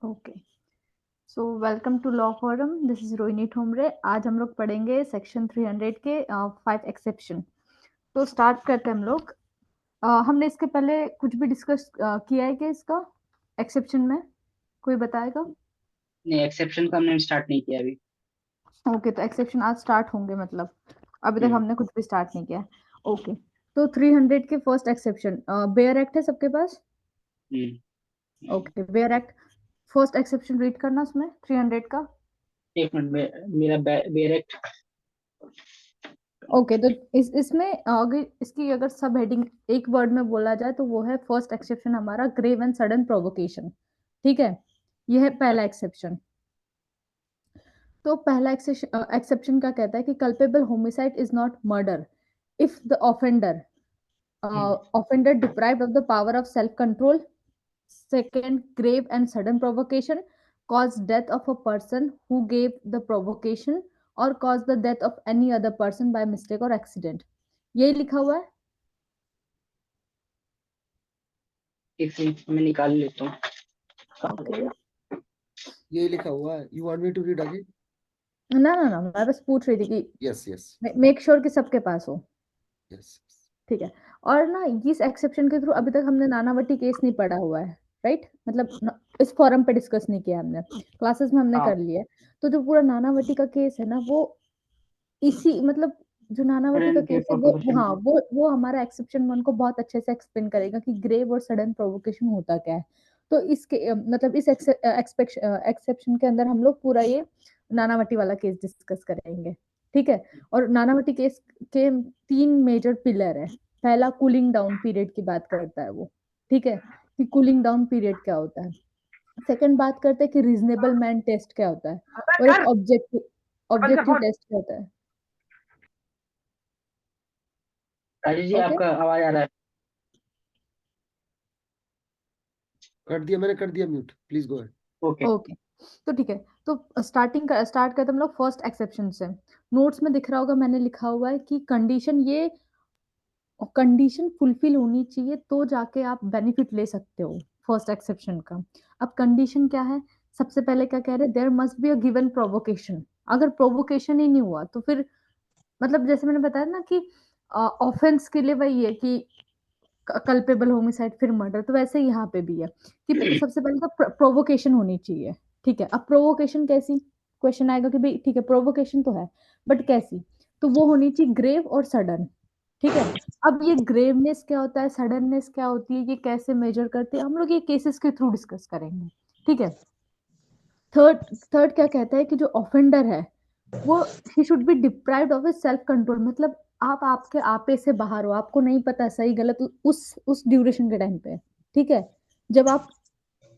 Okay, so welcome to law forum. This is Rohini Thomare. आज हम लोग पढ़ेंगे सेक्शन 300 के 5 एक्सेप्शन। तो स्टार्ट करते हैं हम लोग। हमने इसके पहले कुछ भी डिस्कस किया है क्या इसका एक्सेप्शन में? कोई बताएगा? नहीं, एक्सेप्शन का हमने स्टार्ट नहीं किया अभी। ओके, तो एक्सेप्शन आज स्टार्ट होंगे, मतलब अभी तक हम्म। हमने कुछ भी स्टार्ट नहीं किया। ओके, तो 300 के फर्स्ट एक्सेप्शन, बेयर एक्ट है सबके पास? Hmm. Okay, bare act first exception read करना उसमें 300 का। एक मिनट में मेरा बेरेक्ट। ओके, तो इसमें अगर इसकी अगर सब हेडिंग एक वर्ड में बोला जाए तो वो है फर्स्ट एक्सेप्शन हमारा ग्रेव एंड सडन प्रोवोकेशन। ठीक है, ये है पहला एक्सेप्शन। तो पहला एक्सेप्शन क्या कहता है कि culpable homicide is not murder if the offender deprived of the power of self control, second grave and sudden provocation, cause death of a person who gave the provocation or cause the death of any other person by mistake or accident। यही लिखा हुआ है। एक minute मैं निकाल लेता हूँ। Okay, ये लिखा हुआ है। You want me to read again? ना ना ना, मैं बस पूछ रही थी कि यस यस मेक श्योर कि सबके पास हो। यस। ठीक है। और ना इस एक्सेप्शन के थ्रू अभी तक हमने नानावटी केस नहीं पढ़ा हुआ है, राइट? मतलब इस फोरम पे डिस्कस नहीं किया हमने, क्लासेस में हमने हाँ। कर लिया है। तो जो पूरा नानावटी का केस है ना, वो इसी मतलब जो नानावटी का केस है वो हाँ वो हमारा एक्सेप्शन 1 को बहुत अच्छे से एक्सप्लेन करेगा कि ग्रेव और सडन प्रोवोकेशन होता क्या है। तो इसके मतलब इस एक्सेप्शन के अंदर हम लोग पूरा ये नानावटी वाला केस डिस्कस करेंगे। ठीक है। और नानावटी केस के 3 मेजर पिलर है। पहला कूलिंग डाउन पीरियड की बात करता है वो। ठीक है, कि कूलिंग डाउन पीरियड क्या होता है। सेकंड बात करते हैं कि रीजनेबल मैन टेस्ट क्या होता है। और एक ऑब्जेक्टिव ऑब्जेक्टिव टेस्ट क्या होता है। राजेश जी, ओके, आपका आवाज आ रहा है। कर दिया मैंने, कर दिया mute. Please go ahead. Okay. Okay. तो ठीक है, तो स्टार्ट करते हैं हम लोग फर्स्ट एक्सेप्शन से। नोट्स में दिख रहा होगा, मैंने लिखा हुआ है कि कंडीशन फुलफिल होनी चाहिए तो जाके आप बेनिफिट ले सकते हो फर्स्ट एक्सेप्शन का। अब कंडीशन क्या है? सबसे पहले क्या कह रहे हैं, there must be a given provocation. अगर प्रोवोकेशन ही नहीं हुआ तो फिर मतलब जैसे मैंने बताया ना कि ऑफेंस के लिए वही है कि कल्पेबल होमिसाइड फिर मर्डर, तो वैसे ही यहाँ पे भी है कि सबसे पहले तो प्रोवोकेशन होनी चाहिए। ठीक है, अब प्रोवोकेशन कैसी? क्वेश्चन आएगा कि भाई ठीक है प्रोवोकेशन तो है, बट कैसी? तो वो होनी चाहिए ग्रेव और सडन। ठीक है। अब ये ग्रेवनेस क्या होता है, सडननेस क्या होती है, ये कैसे मेजर करते हैं, हम लोग ये केसेस के थ्रू डिस्कस करेंगे। ठीक है। थर्ड थर्ड क्या कहता है कि जो ऑफेंडर है वो he should be deprived of self control. मतलब आप आपके आपे से बाहर हो, आपको नहीं पता सही गलत उस ड्यूरेशन के टाइम पे। ठीक है। जब आप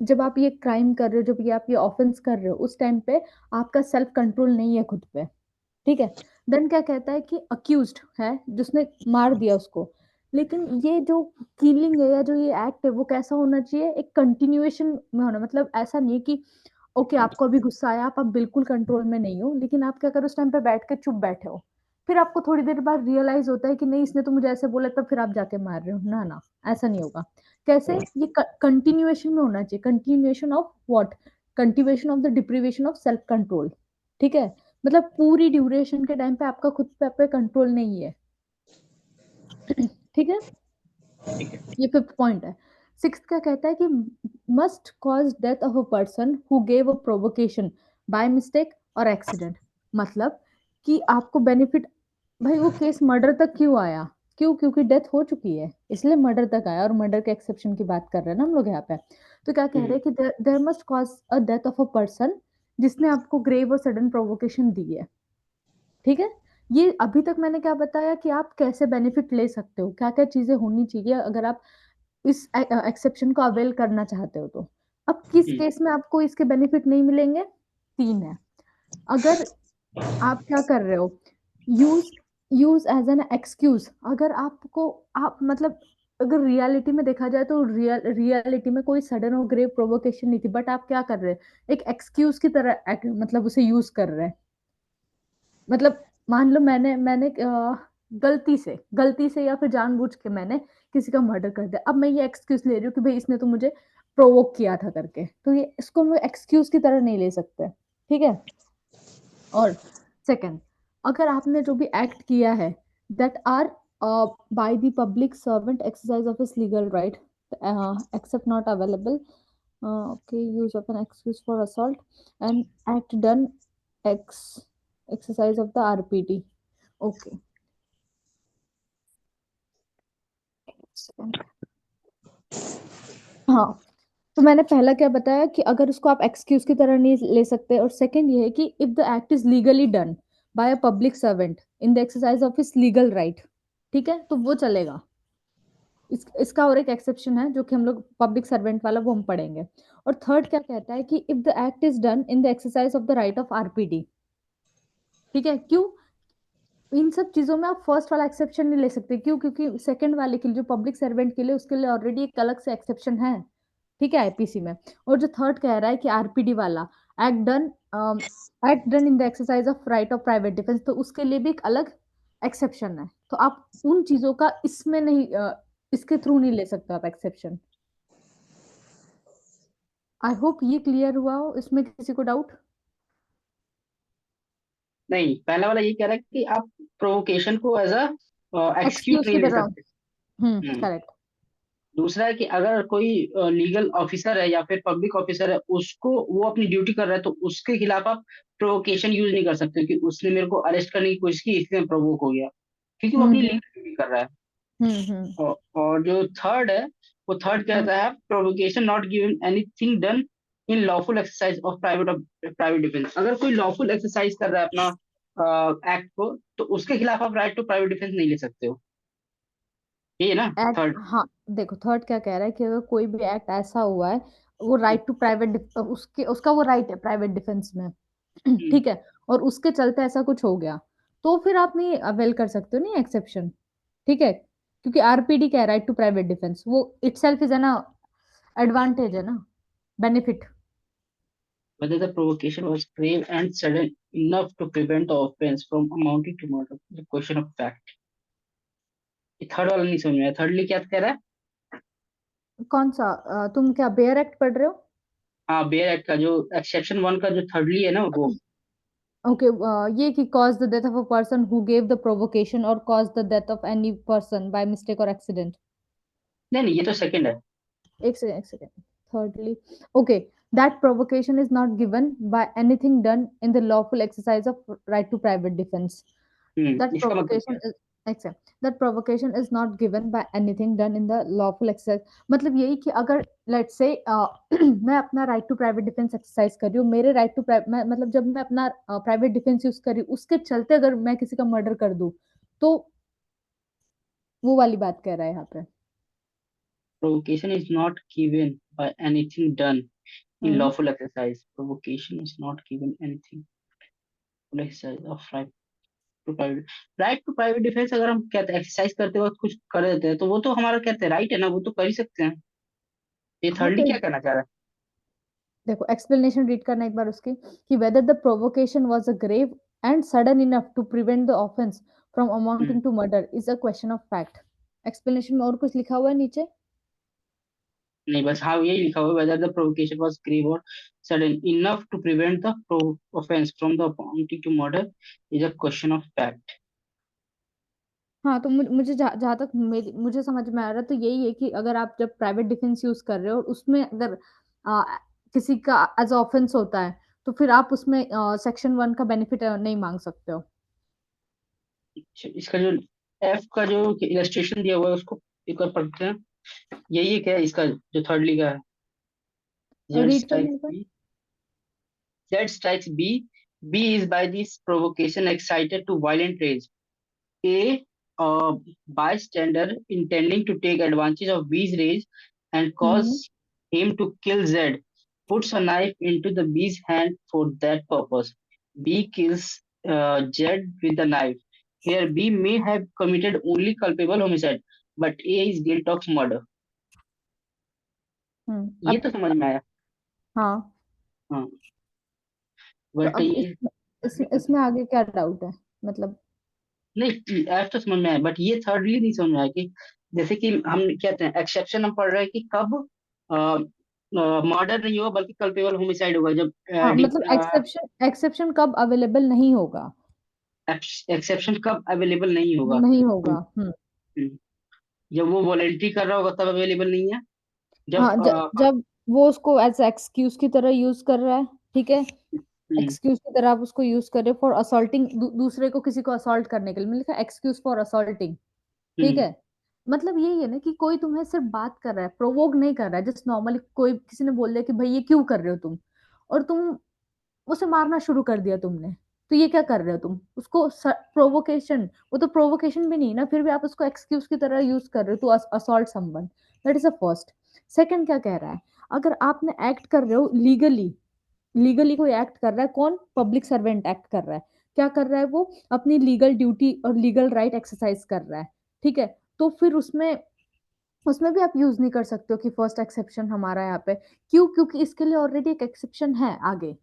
जब आप ये क्राइम कर रहे हो, जब ये आप ये ऑफेंस कर रहे हो, उस टाइम पे आपका सेल्फ कंट्रोल नहीं है खुद पे। ठीक है। देन क्या कहता है कि अक्यूज्ड है जिसने मार दिया उसको, लेकिन ये जो किलिंग है या जो ये एक्ट है वो कैसा होना चाहिए, एक कंटिन्यूएशन में होना। मतलब ऐसा नहीं है कि ओके आपको अभी गुस्सा आया, आप बिल्कुल कंट्रोल में नहीं हो, लेकिन आप क्या करो उस टाइम पे बैठ के चुप बैठे हो, फिर आपको थोड़ी देर बाद रियलाइज होता है कि नहीं इसने तो मुझे ऐसे बोला, तब फिर आप जाके मार रहे हो। ना ना, ऐसा नहीं होगा। कैसे? ये कंटिन्यूएशन में होना चाहिए। Continuation of what? Continuation of the deprivation of self control. ठीक है। मतलब पूरी ड्यूरेशन के टाइम पे आपका खुद पे आप पे कंट्रोल नहीं है। ठीक है, ये फिफ्थ पॉइंट है। सिक्स्थ क्या कहता है कि must cause death of a person who gave a provocation bye mistake और एक्सीडेंट। मतलब कि आपको बेनिफिट, भाई वो केस मर्डर तक क्यों आया? क्यों? क्योंकि डेथ हो चुकी है, इसलिए मर्डर तक आया। और मर्डर के एक्सेप्शन की बात कर रहे हैं ना हम लोग यहाँ पे। तो क्या कह रहे हैं कि there must cause a death of a person जिसने आपको ग्रेव और सडन प्रोवोकेशन दी है। ठीक है। ये अभी तक मैंने क्या बताया कि आप कैसे बेनिफिट ले सकते हो, क्या क्या चीजें होनी चाहिए अगर आप इस एक्सेप्शन को अवेल करना चाहते हो। तो अब किस केस में आपको इसके बेनिफिट नहीं मिलेंगे? 3 है। अगर आप क्या कर रहे हो, use use as an excuse. अगर आपको आप मतलब अगर रियलिटी में देखा जाए तो रियलिटी में कोई सडन और ग्रेव प्रोवोकेशन नहीं थी, बट आप क्या कर रहे हैं, एक एक्सक्यूज की तरह मतलब उसे यूज कर रहे हैं। मतलब मान लो मैंने मैंने गलती से या फिर जानबूझ के मैंने किसी का मर्डर कर दिया। अब मैं ये एक्सक्यूज ले रही हूँ कि भाई इसने तो मुझे प्रोवोक किया था करके, तो ये इसको हम एक्सक्यूज की तरह नहीं ले सकते, ठीक है। और सेकंड, अगर आपने जो भी एक्ट किया है that are by the public servant exercise of his legal right except not available, okay, use of an excuse for assault and act done ex exercise of the RPD, okay। हाँ, तो मैंने पहला क्या बताया कि अगर उसको आप एक्सक्यूज की तरह नहीं ले सकते, और सेकंड ये है कि if the act is legally done by a public servant in the exercise of his legal right, ठीक है, तो वो चलेगा। इसका और एक एक्सेप्शन है जो कि हम लोग पब्लिक सर्वेंट वाला वो हम पढ़ेंगे। और थर्ड क्या कहता है कि if the act is done in the exercise of the right of RPD, ठीक है। क्यों इन सब चीजों में आप फर्स्ट वाला एक्सेप्शन नहीं ले सकते, क्यों? क्योंकि सेकंड वाले के लिए, जो पब्लिक सर्वेंट के लिए, उसके लिए ऑलरेडी एक अलग से एक्सेप्शन है, ठीक है, आईपीसी में। और जो थर्ड कह रहा है कि आरपीडी वाला act done, act done in the exercise of right of private defence, तो उसके लिए भी एक अलग एक्सेप्शन है। तो आप उन चीजों का इसमें नहीं इसके थ्रू नहीं ले सकते आप एक्सेप्शन। आई होप ये क्लियर हुआ हो, इसमें किसी को डाउट? नहीं, पहला वाला ये कह रहा है कि आप प्रोवोकेशन को एज अ एक्सक्यूज एक्सक्यूज नहीं की ले तरह। सकते। हम्म। करेक्ट। दूसरा है कि अगर कोई लीगल ऑफिसर है या फिर पब्लिक ऑफिसर है, उसको वो अपनी ड्यूटी कर रहा है, तो उसके खिलाफ आप प्रोवोकेशन यूज नहीं कर सकते कि उसने मेरे को अरेस्ट करने की कोशिश की इसलिए मैं प्रोवोक हो गया, क्योंकि वो अपनी हम्म लीगल ड्यूटी कर रहा है। हम्म। और जो थर्ड है, वो थर्ड कहता है provocation not given anything done in lawful exercise of private defence. अगर कोई लॉफुल एक्सरसाइज कर रहा है अपना एक्ट को, तो उसके खिलाफ आप राइट टू प्राइवेट डिफेंस नहीं ले सकते हो। ये है ना एक्ट, थर्ड। हाँ, देखो थर्ड क्या कह रहा है कि अगर कोई भी एक्ट ऐसा हुआ है, वो राइट टू प्राइवेट, उसके उसका वो राइट है प्राइवेट डिफेंस में, ठीक है, और उसके चलते ऐसा कुछ हो गया, तो फिर आप नहीं अवेल कर सकते हो, नहीं एक्सेप्शन, ठीक है, क्योंकि आरपीडी क्या है, राइट टू प्राइवेट डिफेंस, वो इटसेल्फ इज है ना, एडवांटेज है ना, benefit. Whether the provocation was grave and sudden enough to prevent the offense from amounting to murder is a question of fact. ये थर्ड वाला नहीं समझ में आया, थर्डली क्या कह रहा है? कौन सा तुम क्या बेयर एक्ट पढ़ रहे हो? हाँ, बेयर एक्ट का जो एक्सेप्शन वन का जो थर्डली है ना वो। ओके, ये कि cause the death of a person who gave the provocation और cause the death of any person by mistake और एक्सीडेंट। नहीं नहीं, ये तो सेकंड है। एक second. Thirdly, okay, that provocation is not given by anything done in the lawful exercise of right to private defense. That इसका मतलब क्या provocation is, accept that provocation is not given by anything done in the lawful exercise, मतलब यही कि अगर let's say मैं अपना right to private defense exercise कर रही हूँ, मेरे right to मतलब जब मैं अपना private defense यूज कर रही हूँ, उसके चलते अगर मैं किसी का मर्डर कर दूं, तो वो वाली बात कह रहा है यहाँ पे। provocation is not given by anything done in hmm lawful exercise. Provocation is not given anything lawful exercise of right to private defense। अगर हम कहते हैं एक्सरसाइज करते वक्त कुछ कर देते हैं, तो वो तो हमारा कहते हैं राइट है ना, वो तो कर ही सकते हैं। ये हाँ, थर्डली तो क्या कहना चाह रहा है? देखो एक्सप्लेनेशन रीड करना एक बार उसकी, कि whether the provocation was a grave and sudden enough to prevent the offence from hmm, amounting to murder is a question of fact. Explanation में और कुछ लिखा हुआ है नीचे? नहीं, बस हाँ यही लिखा हुआ है, whether the provocation was grave और sudden enough to prevent the offence from the amounting to murder is a question of fact. हाँ, तो मुझे जहाँ तक मुझे समझ में आ रहा है, तो यही है कि अगर आप जब प्राइवेट डिफेंस यूज कर रहे हो और उसमें अगर आ, किसी का एज ऑफेंस होता है, तो फिर आप उसमें सेक्शन 1 का बेनिफिट नहीं मांग सकते हो। इसका जो एफ का जो इलस्ट्रेशन दिया हुआ है उसको एक बार पढ़ते हैं। यही है क्या इसका जो थर्डली का है? जेड रीड करने स्ट्राइक्स के बाद। B, Z strikes B, B is by this provocation excited to violent rage. A, bystander intending to take advantage of B's rage and cause hmm him to kill Z, puts a knife into the B's hand for that purpose. B kills Z with the knife. Here, B may have committed only culpable homicide, but A is guilty of murder. ये अब तो समझ में आया। हाँ, हाँ, तो but अब ये इसमें आगे क्या डाउट है, मतलब? नहीं, एफ तो समझ में आया, बट ये थर्डली नहीं समझ में आया कि जैसे कि हम कहते हैं एक्सेप्शन हम पढ़ रहे हैं कि कब मर्डर नहीं होगा बल्कि कल्पेबल होमिसाइड होगा जब हाँ मतलब एक्सेप्शन कब अवेलेबल नहीं होगा, एक्सेप्शन कब अवेलेबल नहीं होगा। नहीं होगा। हम्म, जब वो वॉलेंट्री कर रहा होगा तब अवेलेबल नहीं है। हाँ, जब जब वो उसको एज एक्सक्यूज की तरह यूज कर रहा है, ठीक है, हम्म, एक्सक्यूज की तरह आप उसको यूज कर रहे हो फॉर असॉल्टिंग, दूसरे को किसी को असॉल्ट करने के लिए, मैंने लिखा एक्सक्यूज फॉर असॉल्टिंग, ठीक हम्म, है। मतलब यही है ना कि कोई तुम्हें सिर्फ बात कर रहा है, प्रोवोक नहीं कर रहा है, जस्ट नॉर्मली कोई किसी ने बोल दिया कि भाई ये क्यों कर रहे हो तुम, और तुम उसे मारना शुरू कर दिया तुमने, तो ये क्या कर रहे हो तुम उसको, प्रोवोकेशन, वो तो प्रोवोकेशन भी नहीं ना, फिर भी आप उसको एक्सक्यूज की तरह यूज कर रहे हो to assault someone, that is a first. Second क्या कह रहा है, अगर आपने एक्ट कर रहे हो लीगली, लीगली कोई एक्ट कर रहा है, कौन, पब्लिक सर्वेंट एक्ट कर रहा है, क्या कर रहा है वो, अपनी लीगल ड्यूटी और लीगल राइट एक्सरसाइज कर रहा है, ठीक है, तो फिर उसमें उसमें भी आप यूज नहीं कर सकते हो कि फर्स्ट एक्सेप्शन हमारा यहाँ पे, क्यों, क्योंकि इसके लिए ऑलरेडी एक एक्सेप्शन है आगे,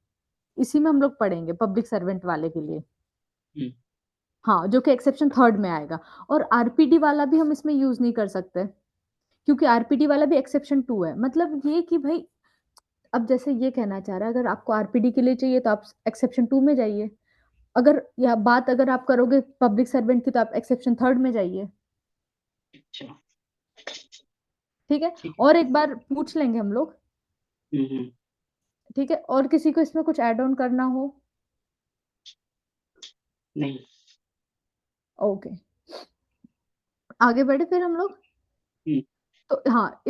इसी में हम लोग पढ़ेंगे पब्लिक सर्वेंट वाले के लिए, हम्म, हाँ, जो कि एक्सेप्शन थर्ड में आएगा। और आरपीडी वाला भी हम इसमें यूज नहीं कर सकते, क्योंकि आरपीडी वाला भी एक्सेप्शन टू है, मतलब ये कि भाई, अब जैसे ये कहना चाह रहा है अगर आपको आरपीडी के लिए चाहिए तो आप एक्सेप्शन टू में जाइए, अगर या बात अगर आप करोगे पब्लिक सर्वेंट की तो आप एक्सेप्शन थर्ड में जाइए, अच्छा ठीक है। ठीक और एक बार पूछ लेंगे हम लोग, है। ठीक है, और किसी को इसमें कुछ ऐड ऑन करना हो, नहीं। ओके, आगे बढ़े फिर हम लोग। हम्म, तो हाँ,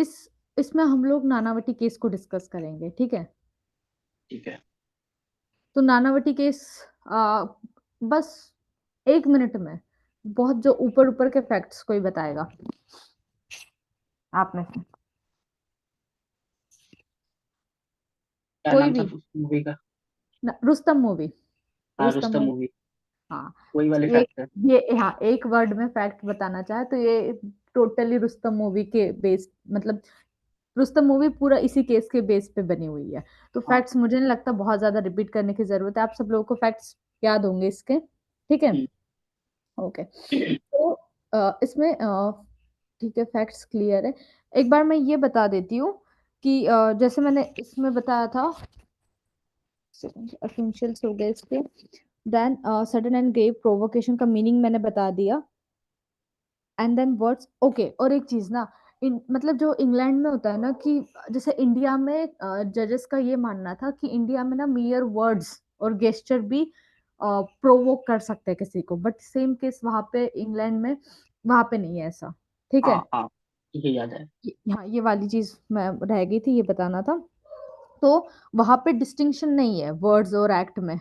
इसमें हम लोग नानावटी केस को डिस्कस करेंगे, ठीक है। ठीक है। तो नानावटी केस, बस 1 मिनट में बहुत जो ऊपर ऊपर के फैक्ट्स कोई बताएगा आप में से, क्या कोई नाम था भी, मूवी का? रुस्तम मूवी, हाँ, रुस्तम रुस्तम मूवी, मूवी। हाँ। वही वाले एक, फैक्टर। ये हाँ, एक वर्ड में फैक्ट बताना चाहे तो ये टोटली रुस्तम मूवी के बेस, मतलब रुस्तम मूवी पूरा इसी केस के बेस पे बनी हुई है, तो हाँ। फैक्ट्स मुझे नहीं लगता बहुत ज्यादा रिपीट करने की जरूरत है, आप सब लोगों को फैक्ट्स याद होंगे इसके, ठीक है, हम्म, ओके। तो इसमें ठीक है, फैक्ट्स क्लियर है। एक बार मैं ये बता देती हूँ कि जैसे मैंने इसमें बताया था, एसेंशियल्स हो गए इसके, then sudden and grave provocation का मीनिंग मैंने बता दिया, एंड देन वर्ड्स, ओके। और एक चीज ना, मतलब जो इंग्लैंड में होता है ना कि जैसे इंडिया में जजेस का ये मानना था कि इंडिया में ना मियर वर्ड्स और गेस्चर भी प्रोवोक कर सकते हैं किसी को, बट सेम केस वहां पे इंग्लैंड में, वहां पे नहीं है ऐसा, ठीक हाँ है। हाँ, ये याद है। हाँ, ये वाली चीज मैं रह गई थी, ये बताना था। तो वहां पे डिस्टिंक्शन नहीं है वर्ड्स और एक्ट में,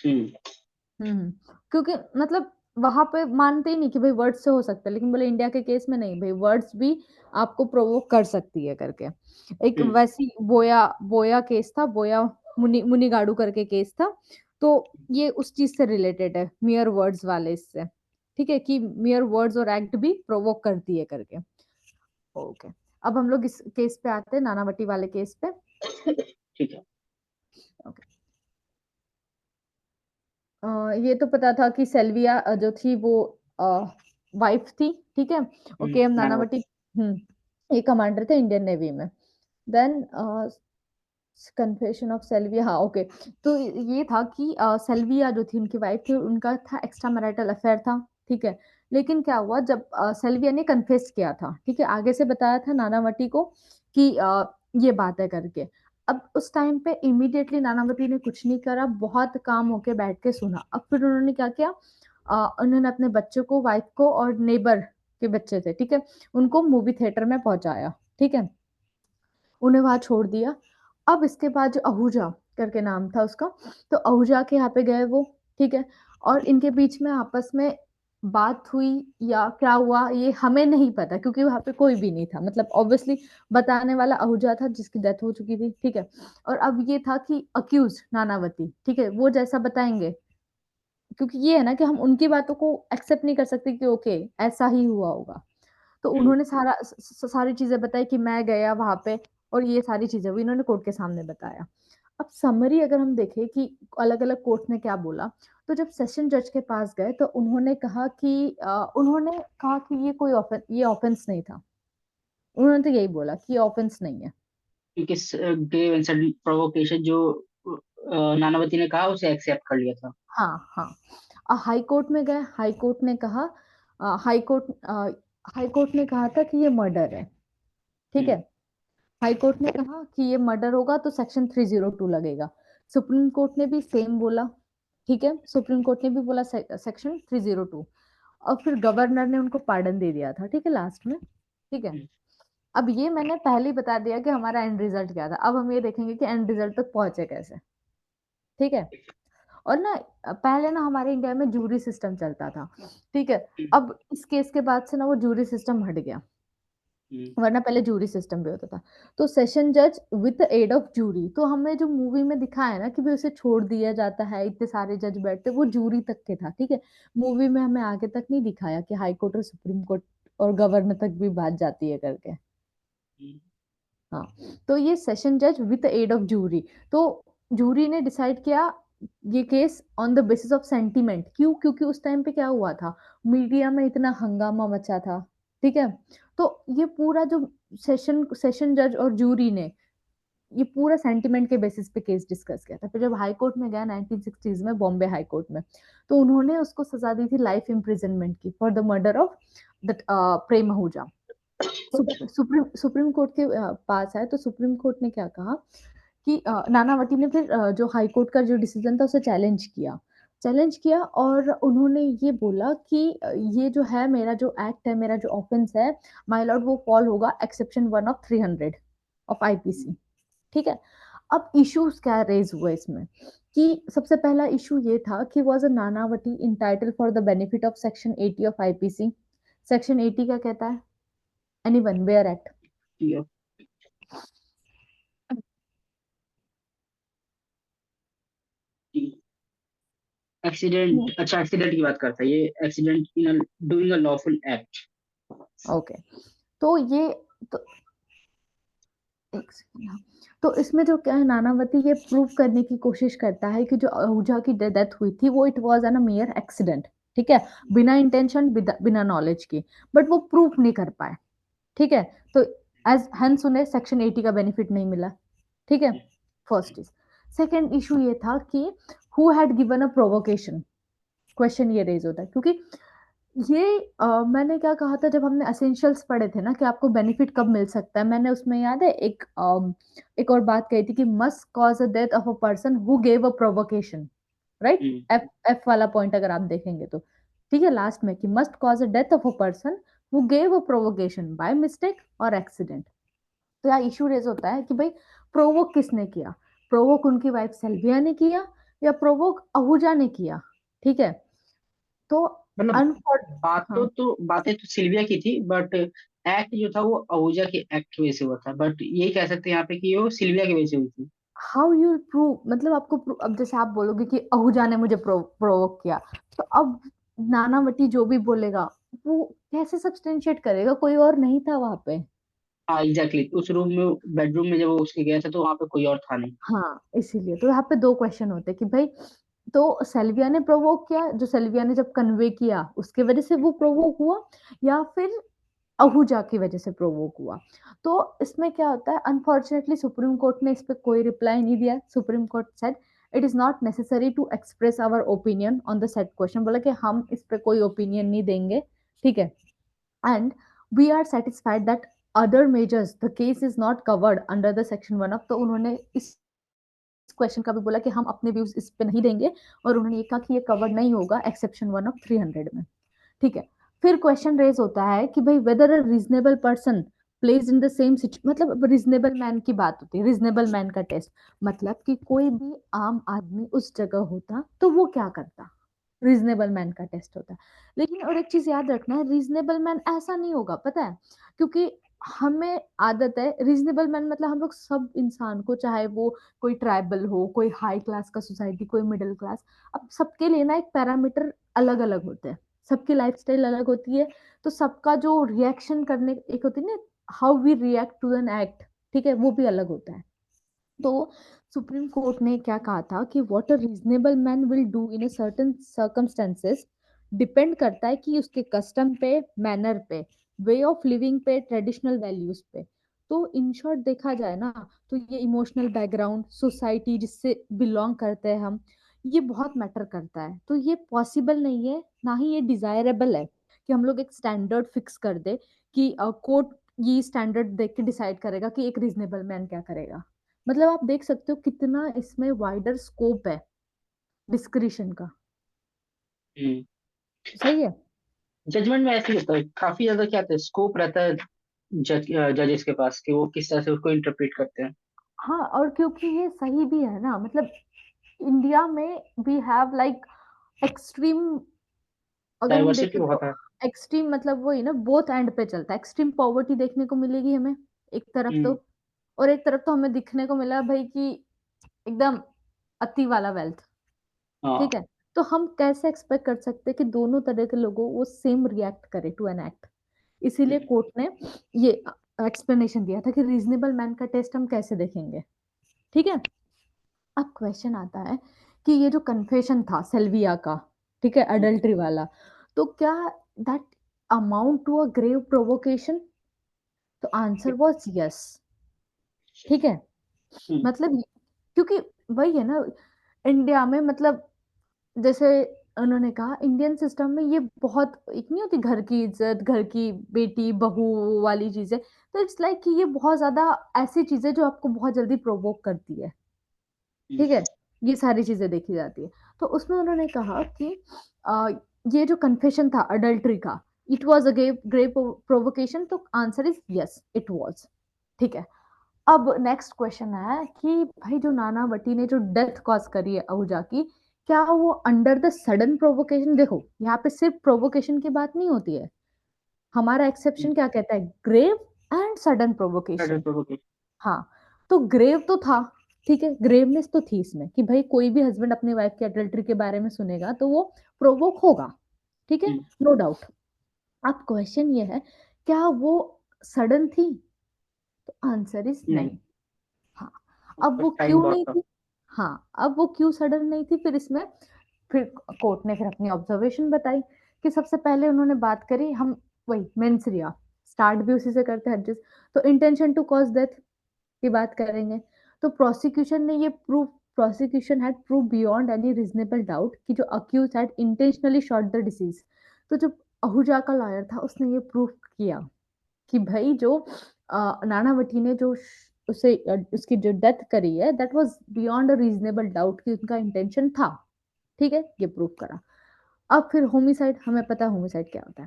हम्म, क्योंकि मतलब वहां पे मानते ही नहीं कि भाई वर्ड्स से हो सकता है, लेकिन बोले इंडिया के केस में नहीं, भाई वर्ड्स भी आपको प्रोवोक कर सकती है करके। एक हम्म, वैसी बोया बोया केस था, बोया मुनिगाडू करके केस था, तो ये उस चीज से रिलेटेड है, मियर वर्ड्स वाले इससे, ठीक है, कि मियर वर्ड्स और एक्ट भी प्रोवोक करती है करके, ओके। अब हम लोग इस केस पे आते हैं, नानावटी वाले केस पे, ठीक है। ओके। ये तो पता था कि सेल्विया जो थी वो वाइफ थी, ठीक है, ओके, एम नानावती। नानावटी, ये कमांडर थे इंडियन नेवी में, देन कन्फेशन ऑफ सेल्विया, हाँ, ओके। तो ये था कि सेल्विया जो थी उनकी वाइफ थी, उनका था एक्स्ट्रा मैरिटल अफेयर था, ठीक है, लेकिन क्या हुआ जब सेल्विया ने कन्फेस किया था, ठीक है, आगे से बताया था नानावती को कि ये बात है करके, अब उस टाइम पे इमीडिएटली नानावती ने कुछ नहीं करा, बहुत काम होके बैठ के सुना, अब फिर उन्होंने क्या किया, उन्होंने अपने बच्चों को, वाइफ को और नेबर के बच्चे थे, ठीक है, उनको मूवी थिएटर में पहुंचाया, ठीक है, उन्हें वहां छोड़ दिया। अब इसके बाद जो आहूजा करके नाम था उसका, तो आहूजा के यहाँ पे गए वो, ठीक है, और इनके बीच में आपस में बात हुई या क्या हुआ ये हमें नहीं पता, क्योंकि वहां पे कोई भी नहीं था, मतलब ऑब्वियसली बताने वाला आहूजा था जिसकी डेथ हो चुकी थी, ठीक है, और अब ये था कि अक्यूज नानावती, ठीक है, वो जैसा बताएंगे, क्योंकि ये है ना कि हम उनकी बातों को एक्सेप्ट नहीं कर सकते कि ओके ऐसा ही हुआ होगा, तो हम्म, उन्होंने सारी चीजें बताई कि मैं गया वहां पे, और ये सारी चीजें भी इन्होंने कोर्ट के सामने बताया। अब समरी अगर हम देखें कि अलग अलग कोर्ट ने क्या बोला, तो जब सेशन जज के पास गए तो उन्होंने कहा कि ये कोई ये ऑफेंस नहीं था, उन्होंने तो यही बोला कि ये ऑफेंस नहीं है, क्योंकि ग्रेव एंड सडन प्रोवोकेशन जो नानावती ने कहा उसे एक्सेप्ट कर लिया था। हाँ हाँ। हाई कोर्ट में गए, हाई कोर्ट ने कहा, हाई कोर्ट हाई कोर्ट ने कहा था कि ये मर्डर है, ठीक है। हम्म, हाई कोर्ट ने कहा कि ये मर्डर होगा तो सेक्शन 302 लगेगा। सुप्रीम कोर्ट ने भी सेम बोला, ठीक है। सुप्रीम कोर्ट ने भी बोला सेक्शन 302, और फिर गवर्नर ने उनको पार्डन दे दिया था, ठीक है, लास्ट में, ठीक है। हम्म, अब ये मैंने पहले ही बता दिया कि हमारा एंड रिजल्ट क्या था। अब हम ये देखेंगे कि एंड रिजल्ट तक पहुंचे कैसे, ठीक है। और ना पहले ना हमारे इंडिया में जूरी सिस्टम चलता था, ठीक है। हम्म, अब इस केस के बाद से ना वो जूरी सिस्टम हट गया, हम्म, वरना पहले जूरी सिस्टम भी होता था। तो सेशन जज with the aid of jury, तो हमें जो मूवी में दिखाया है ना कि भाई उसे छोड़ दिया जाता है, इतने सारे जज बैठते, वो जूरी तक के था, ठीक है। मूवी में हमें आगे तक नहीं दिखाया कि हाई कोर्ट और सुप्रीम कोर्ट और गवर्नर तक भी बात जाती है करके। हम्म, हाँ, तो ये सेशन जज विद एड ऑफ जूरी, तो जूरी ने डिसाइड किया ये case on the basis of sentiment. क्यों? क्योंकि उस टाइम पे क्या हुआ था, मीडिया में इतना हंगामा मचा था, ठीक है। तो ये पूरा जो सेशन सेशन जज और जूरी ने ये पूरा सेंटिमेंट के बेसिस पे केस डिस्कस किया था। फिर जब हाई कोर्ट में गया 1960s में, बॉम्बे हाई कोर्ट में, तो उन्होंने उसको सजा दी थी लाइफ इम्प्रिजनमेंट की for the murder of that Prem Ahuja. Supreme court के पास है, तो सुप्रीम कोर्ट ने क्या कहा कि नानावती ने फिर जो हाई कोर्ट का जो डिसीजन था उसे चैलेंज किया और उन्होंने ये बोला कि ये जो है मेरा जो एक्ट है, मेरा जो ऑफेंस है, माय लॉर्ड, वो फॉल होगा एक्सेप्शन 1 of 300 ऑफ आईपीसी, ठीक है। अब इश्यूज क्या रेज हुए इसमें, कि सबसे पहला इशू ये था कि was a Nanavati entitled for the benefit of section 80 of IPC. Section 80 क्या कहता है? Anyone where act. ठीक है। एक्सीडेंट, अच्छा एक्सीडेंट की बात करता है ये, accident in doing a lawful act. Okay, तो ये, तो एक सेकंड, हाँ। तो इसमें जो क्या है, नानावती ये प्रूव करने की कोशिश करता है कि जो आहूजा की डेथ हुई थी वो it was an mayor accident, ठीक है, बिना इंटेंशन, बिना नॉलेज की, बट वो प्रूफ नहीं कर पाए, ठीक है। तो एज हेंस उन्हें सेक्शन 80 का बेनिफिट नहीं मिला, ठीक है। फर्स्ट इज, सेकंड इशू ये था कि who had given a provocation, question ये रेज होता है, क्योंकि ये मैंने क्या कहा था जब हमने एसेंशियल्स पढ़े थे ना कि आपको बेनिफिट कब मिल सकता है, मैंने उसमें याद है एक और बात कही थी कि must cause a death of a person who gave a provocation, right. Hmm, F F वाला पॉइंट अगर आप देखेंगे तो, ठीक है, लास्ट में कि must cause a death of a person who gave a provocation bye mistake और एक्सीडेंट। तो यहाँ इशू रेज होता है कि भाई प्रोवोक किसने किया, प्रोवोक उनकी वाइफ सेल्विया ने किया या प्रोवोक आहूजा ने किया, ठीक है। तो मतलब अनफॉर्ट हाँ, बातें तो सिल्विया की थी, बट एक्ट जो था वो आहूजा के एक्ट की वजह से हुआ था, बट ये कह सकते हैं यहाँ पे कि वो सिल्विया की वजह से हुई थी। हाउ यू प्रूव, मतलब आपको अब जैसे आप बोलोगे कि आहूजा ने मुझे प्रोवोक किया, तो अब नानावती जो भी बोलेगा वो कैसे सब्सटेंशिएट करेगा, कोई और नहीं था वहां पे। हाँ एग्जैक्टली, उस रूम में, बेडरूम में जब वो उसके गया था तो वहां पे कोई और था नहीं। हाँ, इसीलिए तो यहाँ पे दो क्वेश्चन होते हैं कि भाई, तो सेल्विया ने प्रोवोक किया, जो सेल्विया ने जब कन्वे किया उसके वजह से वो प्रोवोक हुआ, या फिर आहूजा की वजह से प्रोवोक हुआ। तो इसमें क्या होता है, अनफॉर्चुनेटली सुप्रीम कोर्ट ने इस पे कोई रिप्लाई नहीं दिया। Supreme Court said it is not necessary to express our opinion on the set question, बोला कि हम इस पे कोई ओपिनियन नहीं देंगे, ठीक है। And we are satisfied that other measures the case is not covered under the section 1 of, तो उन्होंने इस क्वेश्चन का भी बोला कि हम अपने व्यूज इस पे नहीं देंगे, और उन्होंने ये कहा कि ये कवर नहीं होगा एक्सेप्शन 1 of 300 में, ठीक है। फिर क्वेश्चन रेज होता है कि भाई weather a reasonable person place in the same मतलब रीजनेबल मैन की बात होती है, रीजनेबल मैन का टेस्ट, मतलब कि कोई भी आम आदमी उस जगह होता तो वो क्या करता, रीजनेबल मैन का टेस्ट होता है। लेकिन और एक चीज याद रखना है, रीजनेबल मैन ऐसा नहीं होगा, पता है, क्योंकि हमें आदत है रीजनेबल मैन मतलब हम लोग सब इंसान को, चाहे वो कोई ट्राइबल हो, कोई हाई क्लास का सोसाइटी, कोई मिडिल क्लास, अब सबके लिए ना एक पैरामीटर अलग अलग होते हैं, सबकी लाइफस्टाइल अलग होती है, तो सबका जो रिएक्शन करने एक होती है ना, how we react to an act, ठीक है, वो भी अलग होता है। तो सुप्रीम कोर्ट ने क्या कहा था कि what a reasonable man will do in a certain circumstances depend करता है कि उसके कस्टम पे, मैनर पे, वे ऑफ लिविंग पे, ट्रेडिशनल वैल्यूज पे। तो इन शॉर्ट देखा जाए ना, तो ये इमोशनल बैकग्राउंड, सोसाइटी जिससे बिलोंग करते हैं हम, ये बहुत मैटर करता है। तो ये पॉसिबल नहीं है, ना ही ये डिजायरेबल है कि हम लोग एक स्टैंडर्ड फिक्स कर दे कि कोर्ट ये स्टैंडर्ड देख के डिसाइड करेगा कि एक रीजनेबल मैन क्या करेगा। मतलब आप देख सकते हो कितना इसमें वाइडर स्कोप है डिस्क्रिशन का। हम्म। सही है। जजमेंट में ऐसे ही होता है, काफी ज्यादा क्या होता है, स्कोप रहता है जजेस के पास कि वो किस तरह से उसको इंटरप्रेट करते हैं। हाँ, और क्योंकि ये सही भी है ना, मतलब इंडिया में वी हैव लाइक एक्सट्रीम, अगर हम डाइवर्सिटी देखें तो बहुत है। एक्सट्रीम मतलब वही ना, बोथ एंड पे चलता है। एक्सट्रीम पॉवर्टी देखने को मिलेगी हमें एक तरफ तो, हम्म। और एक तरफ तो हमें दिखने को मिला भाई कि एकदम अति वाला वेल्थ। हाँ। ठीक है। तो हम कैसे एक्सपेक्ट कर सकते हैं कि दोनों तरह के लोगों वो सेम रिएक्ट करे टू एन एक्ट। इसीलिए कोर्ट ने ये एक्सप्लेनेशन दिया था कि रीजनेबल मैन का टेस्ट हम कैसे देखेंगे। ठीक है। अब क्वेश्चन आता है कि ये जो कन्फेशन था सेल्विया का, ठीक है, अडल्ट्री वाला, तो क्या that amount to a grave provocation? तो आंसर वाज यस। ठीक है। हम्म। मतलब क्योंकि वही है ना, इंडिया में मतलब जैसे उन्होंने कहा इंडियन सिस्टम में ये बहुत, एक नहीं होती घर की इज्जत, घर की बेटी बहू वाली चीजें, तो इट्स लाइक कि ये बहुत ज्यादा ऐसी चीजें जो आपको बहुत जल्दी प्रोवोक करती है। हम्म। ठीक है। ये सारी चीजें देखी जाती है। तो उसमें उन्होंने कहा कि आ, ये जो कन्फेशन था अडल्ट्री का, it was a grave provocation, तो answer is yes it was. ठीक है। अब नेक्स्ट क्वेश्चन है कि भाई जो नानावती ने जो डेथ कॉज करी है आहूजा की, क्या वो अंडर द सडन प्रोवोकेशन? देखो यहाँ पे सिर्फ प्रोवोकेशन की बात नहीं होती है, हमारा एक्सेप्शन क्या कहता है, grave and sudden provocation. Provocation. हाँ, तो ग्रेव तो था, ठीक है, ग्रेवनेस तो थी इसमें कि भाई कोई भी हस्बैंड अपनी वाइफ की अडल्ट्री के बारे में सुनेगा तो वो प्रोवोक होगा। ठीक है, नो डाउट। अब क्वेश्चन ये है, क्या वो सडन थी? तो आंसर इज नहीं, नहीं। हाँ। अब वो टाइम क्यों बहुत नहीं था। थी? हाँ, अब वो क्यों सडन नहीं थी फिर इसमें, फिर कोर्ट ने फिर अपनी ऑब्जर्वेशन बताई कि सबसे पहले उन्होंने बात करी, हम वही मेंसरिया, स्टार्ट भी उसी से करते हैं हर चीज। तो इंटेंशन टू कॉज डेथ की बात करेंगे, तो प्रोसिक्यूशन ने ये prove, prosecution had prove beyond any reasonable doubt कि जो accused had intentionally shot the deceased. तो जो आहूजा का लॉयर था उसने ये प्रूव किया कि भाई जो नानावती ने जो उसे उसकी जो डेथ करी है, that was beyond a reasonable doubt कि उनका इंटेंशन था। ठीक है, ये प्रूव करा। अब फिर होमिसाइड, हमें पता है होमिसाइड क्या होता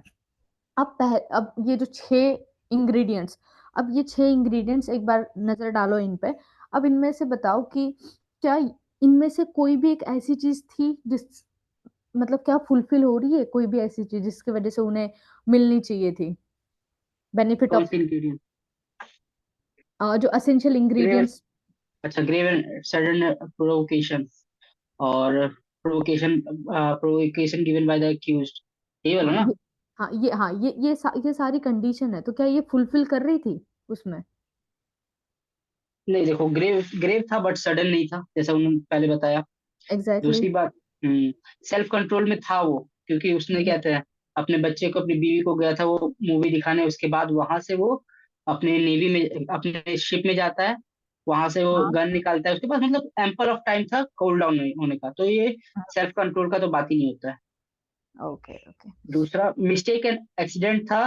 है। अब ये जो 6 इंग्रेडिएंट्स, अब ये 6 इंग्रेडिएंट्स एक बार नजर डालो इन पे। अब इनमें से बताओ कि क्या इनमें से कोई भी एक ऐसी चीज थी जिस, मतलब क्या फुलफिल हो रही है कोई भी ऐसी चीज जिसकी वजह से उन्हें मिलनी चाहिए थी बेनिफिट कौन ऑफ, सी इंग्रेडिएंट? जो असेंशियल ग्रेव, इंग्रेडिएंट्स। अच्छा, ग्रेव एंड सडन प्रोवोकेशन, और provocation given by the accused, ये वाला हाँ ना? ये, ये सारी कंडीशन है, तो क्या ये फुलफिल कर रही थी उसमें? नहीं, देखो, ग्रेव ग्रेव था बट सडन नहीं था, जैसा उन्होंने पहले बताया। एग्जैक्टली दूसरी बात, सेल्फ कंट्रोल में था वो, क्योंकि उसने क्या exactly. था, अपने बच्चे को, अपनी बीवी को गया था वो मूवी दिखाने, उसके बाद वहां से वो अपने नेवी में, अपने शिप में जाता है, वहां से वो हाँ गन निकालता है, उसके पास मतलब एम्पल ऑफ टाइम था कूल डाउन होने का, तो ये सेल्फ कंट्रोल का तो बात ही नहीं होता है। Okay okay. दूसरा, मिस्टेक एंड एक्सीडेंट था,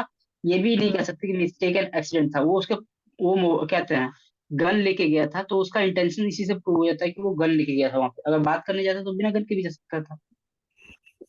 ये भी नहीं कह सकते कि मिस्टेक एंड एक्सीडेंट था, वो उसके, कहते हैं, गन लेके गया था, तो उसका इंटेंशन इसी से प्रूव हो जाता है कि वो गन लेके गया था वहां पे, अगर बात करने जाता तो बिना गन के भी जा सकता था।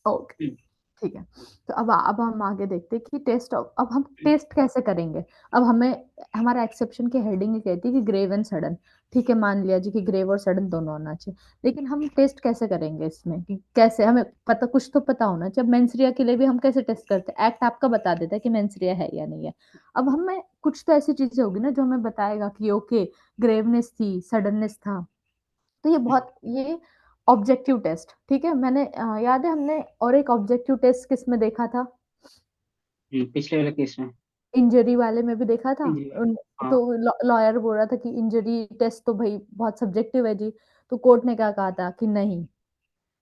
ओके, हम्म। ठीक है। तो अब हम आगे देखते हैं कि टेस्ट, अब हम टेस्ट कैसे करेंगे। अब हमें, हमारा एक्सेप्शन की हेडिंग ही कहती है कि ग्रेव एंड सडन। ठीक है, मान लिया जी कि ग्रेव और सडन दोनों होना चाहिए, लेकिन हम टेस्ट कैसे करेंगे इसमें, कि कैसे हमें पता, कुछ तो पता होना चाहिए। अब मेंसरिया के लिए भी हम कैसे टेस्ट करते हैं, एक्ट आपका बता देता है कि मेंसरिया है या नहीं है। अब हमें कुछ तो ऐसी चीजें होगी ना जो हमें बताएगा कि ओके, ग्रेवनेस थी, सडननेस था। तो ये बहुत, ये ऑब्जेक्टिव टेस्ट, ठीक है। मैंने याद है हमने और एक ऑब्जेक्टिव टेस्ट किस में देखा था, पिछले वाले केस में। इंजरी वाले में भी देखा था। जी। हाँ। तो लॉयर बोल रहा था कि इंजरी टेस्ट तो भाई बहुत सब्जेक्टिव है जी। तो कोर्ट ने क्या कहा था कि नहीं,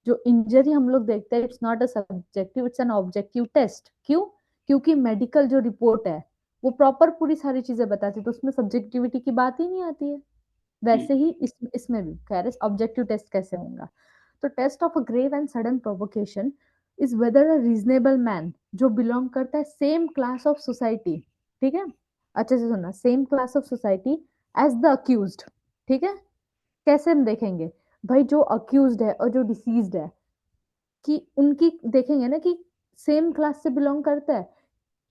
जो इंजरी हम लोग देखते हैं it's not a subjective, it's an objective test. क्यों? क्योंकि मेडिकल जो रिपोर्ट है वो प्रॉपर पूरी सारी चीजें बताती है, तो उसमें सब्जेक्टिविटी की बात ही नहीं आती है। वैसे ही इसमें भी कह रहे ऑब्जेक्टिव टेस्ट कैसे होगा। तो test of a grave and sudden provocation is whether a reasonable man जो बिलोंग करता है सेम क्लास ऑफ सोसाइटी, ठीक है, अच्छे से सुनना, same class of society as the accused, ठीक है। कैसे हम देखेंगे भाई, जो अक्यूज्ड है और जो डिसीज्ड है कि उनकी देखेंगे ना कि सेम क्लास से बिलोंग करता है।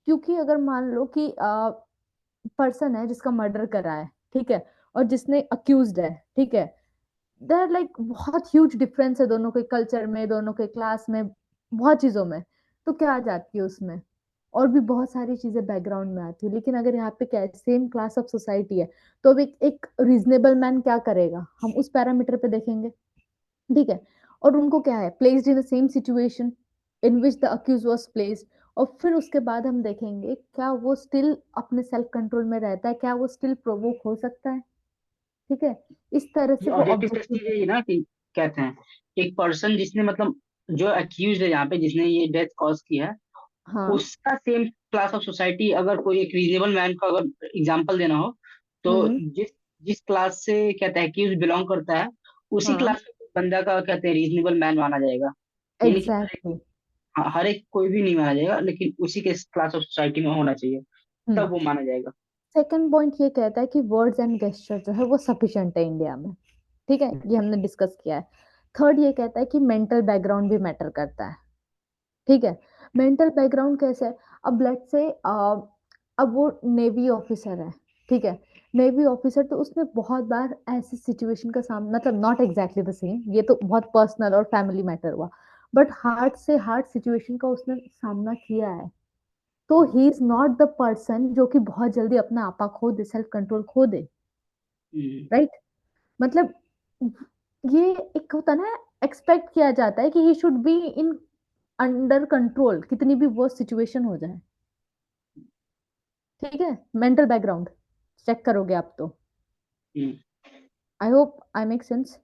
क्योंकि अगर मान लो कि पर्सन है जिसका मर्डर करा है, ठीक है, और जिसने अक्यूज्ड है, ठीक है, देयर लाइक बहुत ह्यूज डिफरेंस है दोनों के कल्चर में, दोनों के क्लास में, बहुत चीजों में। तो क्या आ जाती है उसमें, और भी बहुत सारी चीजें बैकग्राउंड में आती है। लेकिन अगर यहाँ पे क्या है, सेम क्लास ऑफ सोसाइटी है, तो अब एक रीजनेबल मैन क्या करेगा, हम उस पैरामीटर पे देखेंगे, ठीक है। और उनको क्या है, placed in the same situation in which the accused was placed, और फिर उसके बाद हम देखेंगे क्या वो स्टिल अपने सेल्फ कंट्रोल में रहता है, क्या वो स्टिल प्रोवोक हो सकता है, ठीक है। इस तरह ये से वो ऑब्जेक्टिव टेस्ट ऑब्जेक्टिव। की गई ना कि कहते हैं एक पर्सन जिसने मतलब जो अक्यूज है यहाँ पे जिसने ये डेथ कॉज की है हाँ। उसका सेम क्लास ऑफ सोसाइटी अगर कोई एक रीजनेबल मैन का अगर एग्जांपल देना हो तो हम्म। जिस जिस क्लास से कहते हैं अक्यूज बिलोंग करता है उसी हाँ। क्लास में बंदा का कहते हैं रीजनेबल मैन माना जाएगा। ये नहीं कि एग्जैक्टली। हर एक कोई भी नहीं माना जाएगा लेकिन उसी के क्लास ऑफ सोसाइटी में होना चाहिए हम्म। तब वो माना जाएगा। सेकंड पॉइंट ये कहता है कि वर्ड्स एंड गेस्चर जो है वो सफिशिएंट है इंडिया में, ठीक है, ये हमने डिस्कस किया है। थर्ड ये कहता है कि मेंटल बैकग्राउंड भी मैटर करता है, ठीक है। मेंटल बैकग्राउंड कैसे है, अब लेट से अब वो नेवी ऑफिसर है, ठीक है, नेवी ऑफिसर, तो उसने बहुत बार ऐसी सिचुएशन का सामना, मतलब नॉट एग्जैक्टली द सेम, ये तो बहुत पर्सनल और फैमिली मैटर हुआ, बट हार्ड से हार्ड सिचुएशन का उसने सामना किया है। तो he is not the person जो कि बहुत जल्दी अपना आपा खो दे, सेल्फ कंट्रोल खो दे, हम्म, राइट। मतलब ये एक होता है ना, एक्सपेक्ट किया जाता है कि he should be in under control कितनी भी वो सिचुएशन हो जाए, ठीक है। मेंटल बैकग्राउंड चेक करोगे आप तो, hmm. I hope I make sense.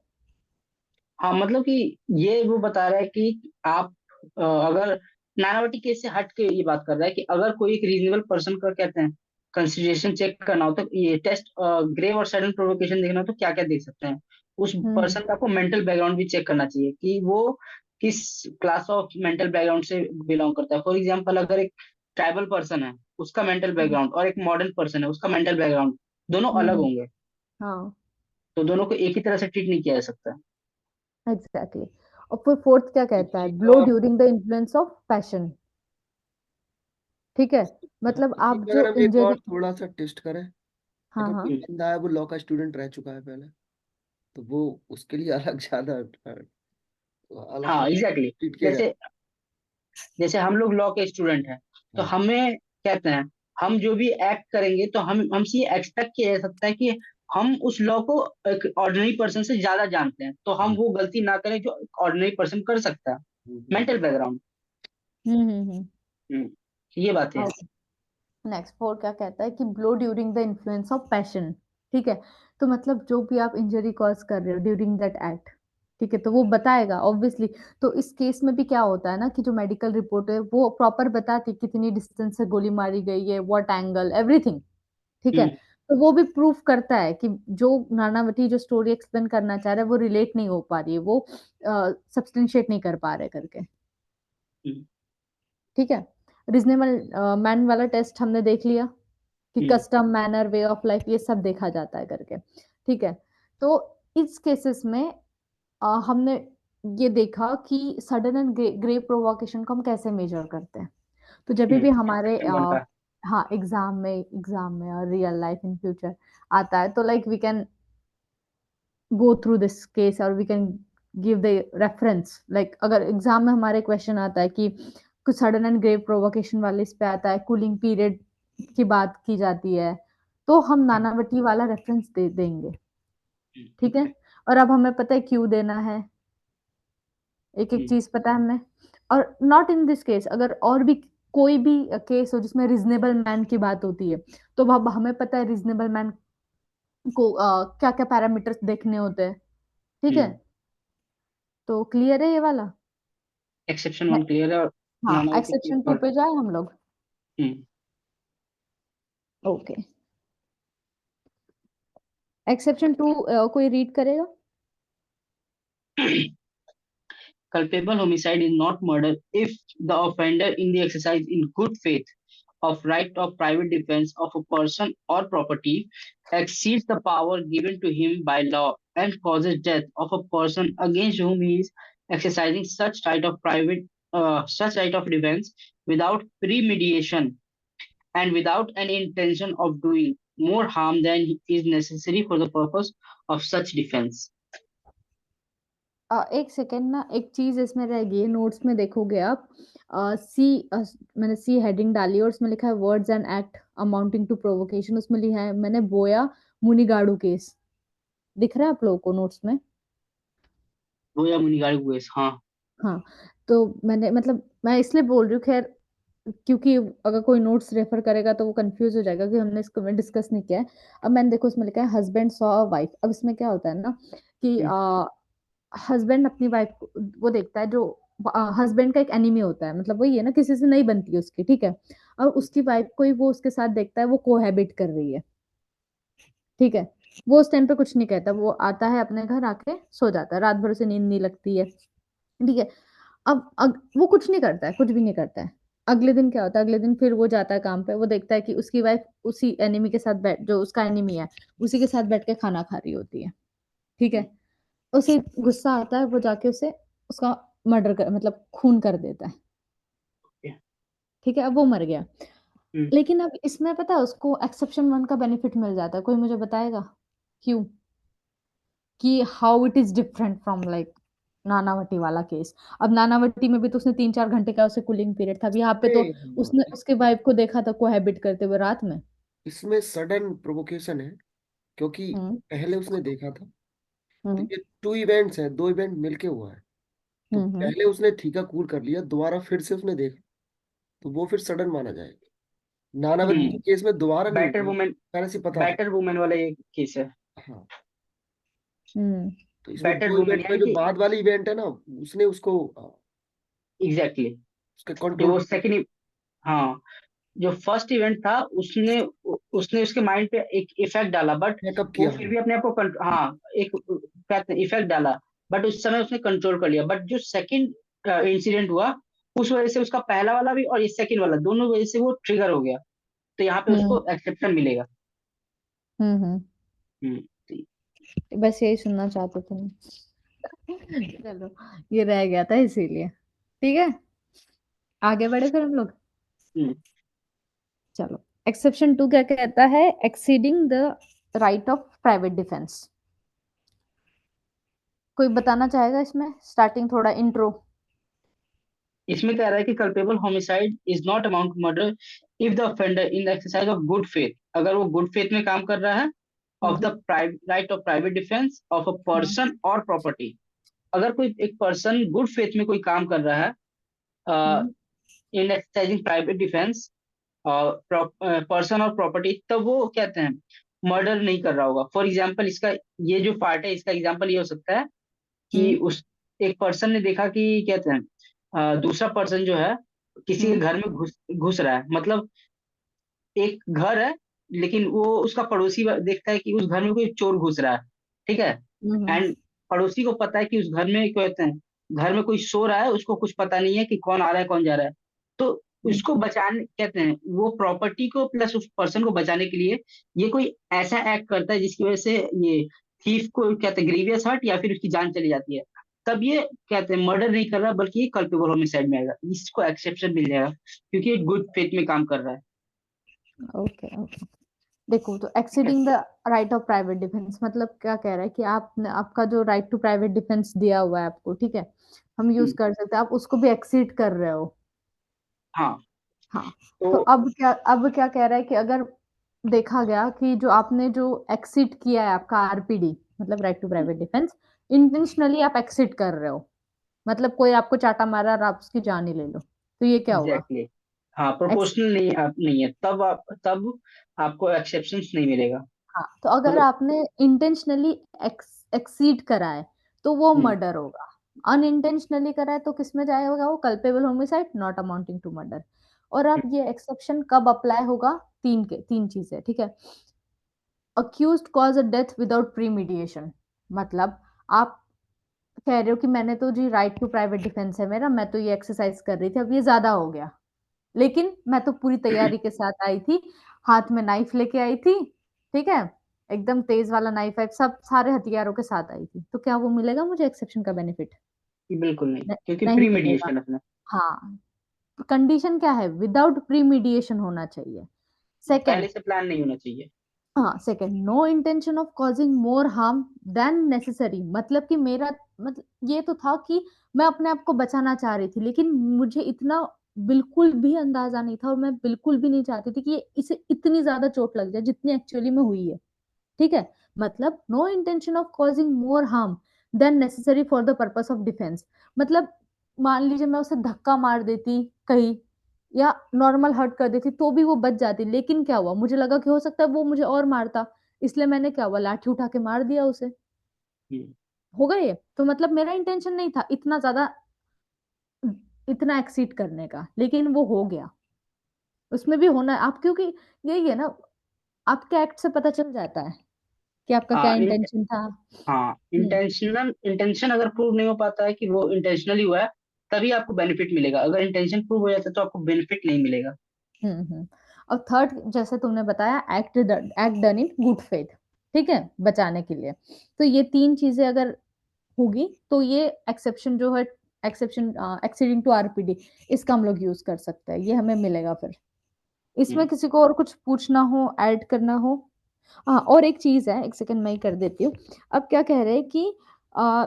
हाँ मतलब कि ये वो बता रहा है कि आप अगर नानावटी केस से हट के ये बात कर रहा है कि अगर कोई एक रीजनेबल पर्सन का कहते हैं कंसिडरेशन चेक करना हो तो ये टेस्ट ग्रेव और सडन प्रोवोकेशन देखना हो तो क्या क्या देख सकते हैं। उस हम्म। पर्सन का आपको मेंटल बैकग्राउंड भी चेक करना चाहिए कि वो किस क्लास ऑफ मेंटल बैकग्राउंड से बिलोंग करता है। फॉर एग्जाम्पल अगर एक ट्राइबल पर्सन है उसका मेंटल हम्म। बैकग्राउंड और एक मॉडर्न पर्सन है उसका मेंटल बैकग्राउंड दोनों अलग हम्म। होंगे। हाँ। तो दोनों को एक ही तरह से ट्रीट नहीं किया जा सकता। एग्जैक्टली। और फिर फोर्थ क्या कहता है, इसी ब्लो का during the influence of passion, ठीक है। मतलब इसी आप का जो अगर हम एक और इंजरी। थोड़ा सा टेस्ट करें, हाँ अगर हाँ। कोई बंदा है वो लॉ का स्टूडेंट रह चुका है पहले, तो वो उसके लिए अलग ज्यादा अलग से हाँ एग्जैक्टली ट्रीट किया जाए। जैसे जैसे हम लोग लॉ के स्टूडेंट हैं तो हाँ। हमें कहते हैं हम जो भी एक्ट करेंगे तो हम हमसे ये एक्सपेक्ट किया जा सकता है कि हम उस लॉ को एक ऑर्डिनरी पर्सन से ज्यादा जानते हैं तो हम हम्म, वो गलती ना करें जो ऑर्डिनरी पर्सन कर सकता है। हम्म, मेंटल बैकग्राउंड। हम्म। ये बातें हैं। ओके। नेक्स्ट फोर क्या कहता है कि blow during the influence of passion, ठीक है। तो मतलब जो भी आप इंजरी कॉज कर रहे हो ड्यूरिंग दैट एक्ट, ठीक है, तो वो बताएगा ऑब्वियसली। तो इस केस में भी क्या होता है ना कि जो मेडिकल रिपोर्ट है वो प्रॉपर बताती है कितनी डिस्टेंस से गोली मारी गई है, व्हाट एंगल, एवरीथिंग, ठीक है। हम्म, तो वो भी प्रूफ करता है कि जो नानावती जो स्टोरी एक्सप्लेन करना चाह रहा है वो रिलेट नहीं हो पा रही है, वो सब्सटेंशिएट नहीं कर पा रहे करके, हम्म, ठीक है। रीजनेबल मैन वाला टेस्ट हमने देख लिया कि hmm, custom manner way of life ये सब देखा जाता है करके, ठीक है। तो इस केसेस में हमने ये देखा कि सडन एंड ग्रेव प्रोवोकेशन को हम कैसे मेजर करते हैं। तो जब भी हमारे एक्सेप्शन बनता है। हाँ एग्जाम में और रियल लाइफ इन फ्यूचर आता है, तो like we can go through this case और we can give the reference. Like अगर एग्जाम में हमारे क्वेश्चन आता है कि कुछ सडन एंड ग्रेव प्रोवोकेशन वाले इस पे आता है, कूलिंग पीरियड की बात की जाती है, तो हम नानावती वाला रेफरेंस दे देंगे, हम्म, ठीक है। और अब हमें पता है क्यों देना है, एक एक हम्म, चीज पता है हमें। और नॉट इन दिस केस, अगर और भी कोई भी केस हो जिसमें रीजनेबल मैन की बात होती है, तो अब हमें पता है रीजनेबल मैन को क्या क्या पैरामीटर्स देखने होते हैं, ठीक है। हम्म। तो क्लियर है ये वाला। एक्सेप्शन वन क्लियर है और हाँ, नानावती एक्सेप्शन केस टू और पे जाए हम लोग। हम्म ओके, एक्सेप्शन 2 कोई रीड करेगा? Culpable homicide is not murder if the offender, in the exercise in good faith of right of private defense of a person or property, exceeds the power given to him by law and causes death of a person against whom he is exercising such right of defense without premeditation and without any intention of doing more harm than is necessary for the purpose of such defense. एक second ना, एक चीज इसमें रह गई है, notes में देखोगे आप, सी मैंने सी हेडिंग डाली और उसमें लिखा है words and act amounting to provocation, उसमें लिखा है मैंने बोया मुनिगाड़ू केस, दिख रहा है आप लोगों को नोट्स में? गोया मुनिगाड़ गुएस, हाँ। हाँ, तो मैंने मतलब मैं इसलिए बोल रही हूँ, खैर, क्योंकि अगर कोई नोट्स रेफर करेगा तो वो कंफ्यूज हो जाएगा कि हमने इसको में डिस्कस नहीं किया है। अब मैंने देखो इसमें लिखा है हस्बैंड सॉ अ वाइफ। अब इसमें क्या होता है ना कि हम्म, हस्बैंड अपनी वाइफ को वो देखता है, जो हस्बैंड का एक एनिमी होता है, मतलब वही है ना, किसी से नहीं बनती उसकी, ठीक है, और उसकी वाइफ को ही वो उसके साथ देखता है वो कोहैबिट कर रही है, ठीक है, वो उस टाइम पे कुछ नहीं कहता, वो आता है अपने घर आके सो जाता है, रात भर उसे नींद नहीं लगती है, ठीक है। वो कुछ नहीं करता है, कुछ भी नहीं करता है। अगले दिन क्या होता है, अगले दिन फिर वो जाता है काम पे, वो देखता है कि उसकी वाइफ उसी एनिमी के साथ बैठ, जो उसका एनिमी है, उसी के साथ बैठ के खाना खा रही होती है, ठीक है। उसे गुस्सा आता है, वो जाके उसे उसका मर्डर कर, मतलब खून कर देता है, ठीक है, अब वो मर गया। हम्म, लेकिन अब इसमें पता है उसको एक्सेप्शन 1 का बेनिफिट मिल जाता है, कोई मुझे बताएगा क्यों? कि how it is different from like Nanavati वाला केस। अब नानावटी में भी तो उसने 3-4 घंटे का उसे कूलिंग पीरियड था, अब यहाँ पे तो हाँ, उसने उसके वाइफ को देखा था कोहैबिट करते हुए रात में। इसमें सडन प्रोवोकेशन है, क्योंकि हम्म पहले उसने देखा था। तो हम्म ये टू इवेंट्स हैं, दो इवेंट मिलके हुआ है। तो हम्म पहले उसने ठीका कूल कर लिया, दोबारा फिर से उसने देखा, तो वो फिर सडन माना जाएगा। नानावती के हम्म। केस में दोबारा नहीं बैटर हुआ, वुमेन, पहले से पता था। बैटर वुमेन वाला ये केस है। हाँ, हम्म तो इसमें बैटर दो वुमेन इवेंट में यानी जो कि बाद वाली इवेंट है ना, उसने उसको एग्जैक्टली exactly, उसके जो कंट्रोल वो में सेकंड, हाँ, जो फर्स्ट इवेंट था उसने उसने उसके माइंड पे एक इफेक्ट डाला, बट बैकअप वो किया। फिर हाँ, भी अपने आप को हाँ, एक कहते हैं इफेक्ट डाला, बट उस समय उसने कंट्रोल कर लिया। बट जो सेकंड इंसिडेंट हुआ, उस वजह से उसका पहला वाला भी और ये सेकंड वाला दोनों वजह से वो ट्रिगर हो गया, तो यहाँ पे हम्म उसको एक्सेप्शन मिलेगा। हम्म। हम्म, तो- बस यही सुनना चाहते थे मैं। चलो, ये रह गया था इसीलिए, ठीक है, आगे बढ़े फिर हम लोग। हम्म। चलो, एक्सेप्शन 2 क्या कहता है, exceeding the right of private defence. कोई बताना चाहेगा इसमें, स्टार्टिंग थोड़ा इंट्रो? इसमें कह रहा है कि culpable homicide is not amount murder if the offender in the exercise of good faith, अगर वो गुड फेथ में काम कर रहा है, of hmm the right of private defence of a hmm person और प्रॉपर्टी। अगर कोई एक पर्सन गुड फेथ में कोई काम कर रहा है hmm in exercising private defence person और प्रॉपर्टी, तब वो कहते हैं मर्डर नहीं कर रहा होगा। फॉर एग्जाम्पल, इसका ये जो पार्ट है, इसका एग्जाम्पल ये हो सकता है कि हम्म उस एक पर्सन ने देखा कि कहते हैं दूसरा पर्सन जो है किसी के हम्म घर में घुस घुस रहा है, मतलब एक घर है, लेकिन वो उसका पड़ोसी देखता है कि उस घर में कोई चोर घुस रहा है, ठीक है, हम्म एंड पड़ोसी को पता है कि उस घर में क्या कहते हैं, घर में कोई सो रहा है, उसको कुछ पता नहीं है कि कौन आ रहा है कौन जा रहा है, तो हम्म उसको बचाने कहते हैं, वो प्रॉपर्टी को प्लस उस पर्सन को बचाने के लिए ये कोई ऐसा एक्ट करता है जिसकी वजह से ये थीफ को कहते हैं ग्रीवियस हर्ट या फिर उसकी जान चली जाती है, तब ये कहते हैं मर्डर नहीं कर रहा, बल्कि ये कल्पेबल होमिसाइड में आएगा, इसको एक्सेप्शन मिल जाएगा क्योंकि ये गुड फेथ में काम कर रहा है। Okay okay. देखो, तो exceeding the right of private defence मतलब क्या कह रहा है कि आपने आपका जो राइट टू प्राइवेट डिफेंस दिया हुआ है आपको, ठीक है, हम यूज हम्म, कर सकते हैं, आप उसको भी एक्सीड कर रहे हो। हाँ, हाँ, तो तो अब क्या कह रहा है कि अगर देखा गया कि जो आपने जो एक्सिट किया है आपका आरपीडी, मतलब right to private defence, intentionally आप एक्सिट कर रहे हो, मतलब कोई आपको चाटा मारा और आप उसकी जान ही ले लो, तो ये क्या हुआ? Exactly exactly. हाँ, Ex- प्रोपोर्शनल नहीं, आप नहीं है, तब आपको एक्सेप्शन नहीं मिलेगा। हाँ, तो अगर तो आपने इंटेंशनली एक्सीड करा है तो वो हम्म, मर्डर होगा, अनइंटेंशनली करा है तो किस में जाएगा, वो culpable homicide not amounting to murder. और अब ये एक्सेप्शन कब अप्लाई होगा? तीन चीजें, ठीक है। Accused cause a death without premeditation, मतलब आप कह रहे हो कि मैंने तो जी राइट टू प्राइवेट डिफेंस है मेरा, मैं तो ये एक्सरसाइज कर रही थी, अब ये ज्यादा हो गया, लेकिन मैं तो पूरी तैयारी के साथ आई थी, हाथ में नाइफ लेके आई थी, ठीक है, एकदम तेज वाला नाइफ है, सब सारे हथियारों के साथ आई थी, तो क्या वो मिलेगा मुझे एक्सेप्शन का बेनिफिट? बिल्कुल नहीं, क्योंकि नहीं प्री मिलेगा। मेडिएशन अपना हाँ, कंडीशन क्या है? विदाउट प्रीमीडिएशन होना चाहिए। सेकंड, पहले से प्लान नहीं होना चाहिए। हाँ second, no intention of causing more harm than necessary, मतलब कि मेरा मतलब ये तो था कि मैं अपने आप को बचाना चाह रही थी, लेकिन मुझे इतना बिल्कुल भी अंदाजा नहीं था और मैं बिल्कुल भी नहीं चाहती थी कि इसे इतनी ज्यादा चोट लग जाए जितनी एक्चुअली में हुई है, ठीक है। मतलब no intention of causing more harm than necessary for the purpose of defence, मतलब मान लीजिए मैं उसे धक्का मार देती कहीं या नॉर्मल हर्ट कर देती तो भी वो बच जाती, लेकिन क्या हुआ, मुझे लगा कि हो सकता है वो मुझे और मारता, इसलिए मैंने क्या हुआ, लाठी उठा के मार दिया उसे, हम्म, होगा ये तो, मतलब मेरा इंटेंशन नहीं था इतना ज्यादा, इतना एक्सीड करने का, लेकिन वो हो गया। उसमें भी होना आप, क्योंकि यही है ना, आपके एक्ट से पता चल जाता है कि आपका क्या हाँ इंटेंशन था। हाँ, इंटेंशन अगर प्रूव नहीं हो पाता है कि वो इंटेंशनली हुआ है, तभी आपको बेनिफिट मिलेगा। अगर इंटेंशन प्रूव हो जाता है तो आपको बेनिफिट नहीं मिलेगा। हम्म। और थर्ड, जैसे तुमने बताया, act done in good faith, ठीक है, बचाने के लिए, तो ये तीन चीजें अगर होगी तो ये एक्सेप्शन जो है, एक्सेप्शन एक्सीडिंग टू आरपीडी, इसका हम लोग यूज कर सकते हैं, ये हमें मिलेगा फिर। इसमें हम्म, किसी को और कुछ पूछना हो, ऐड करना हो? हाँ, और एक चीज है, एक सेकंड मैं ही कर देती हूँ। अब क्या कह रहे हैं कि आ,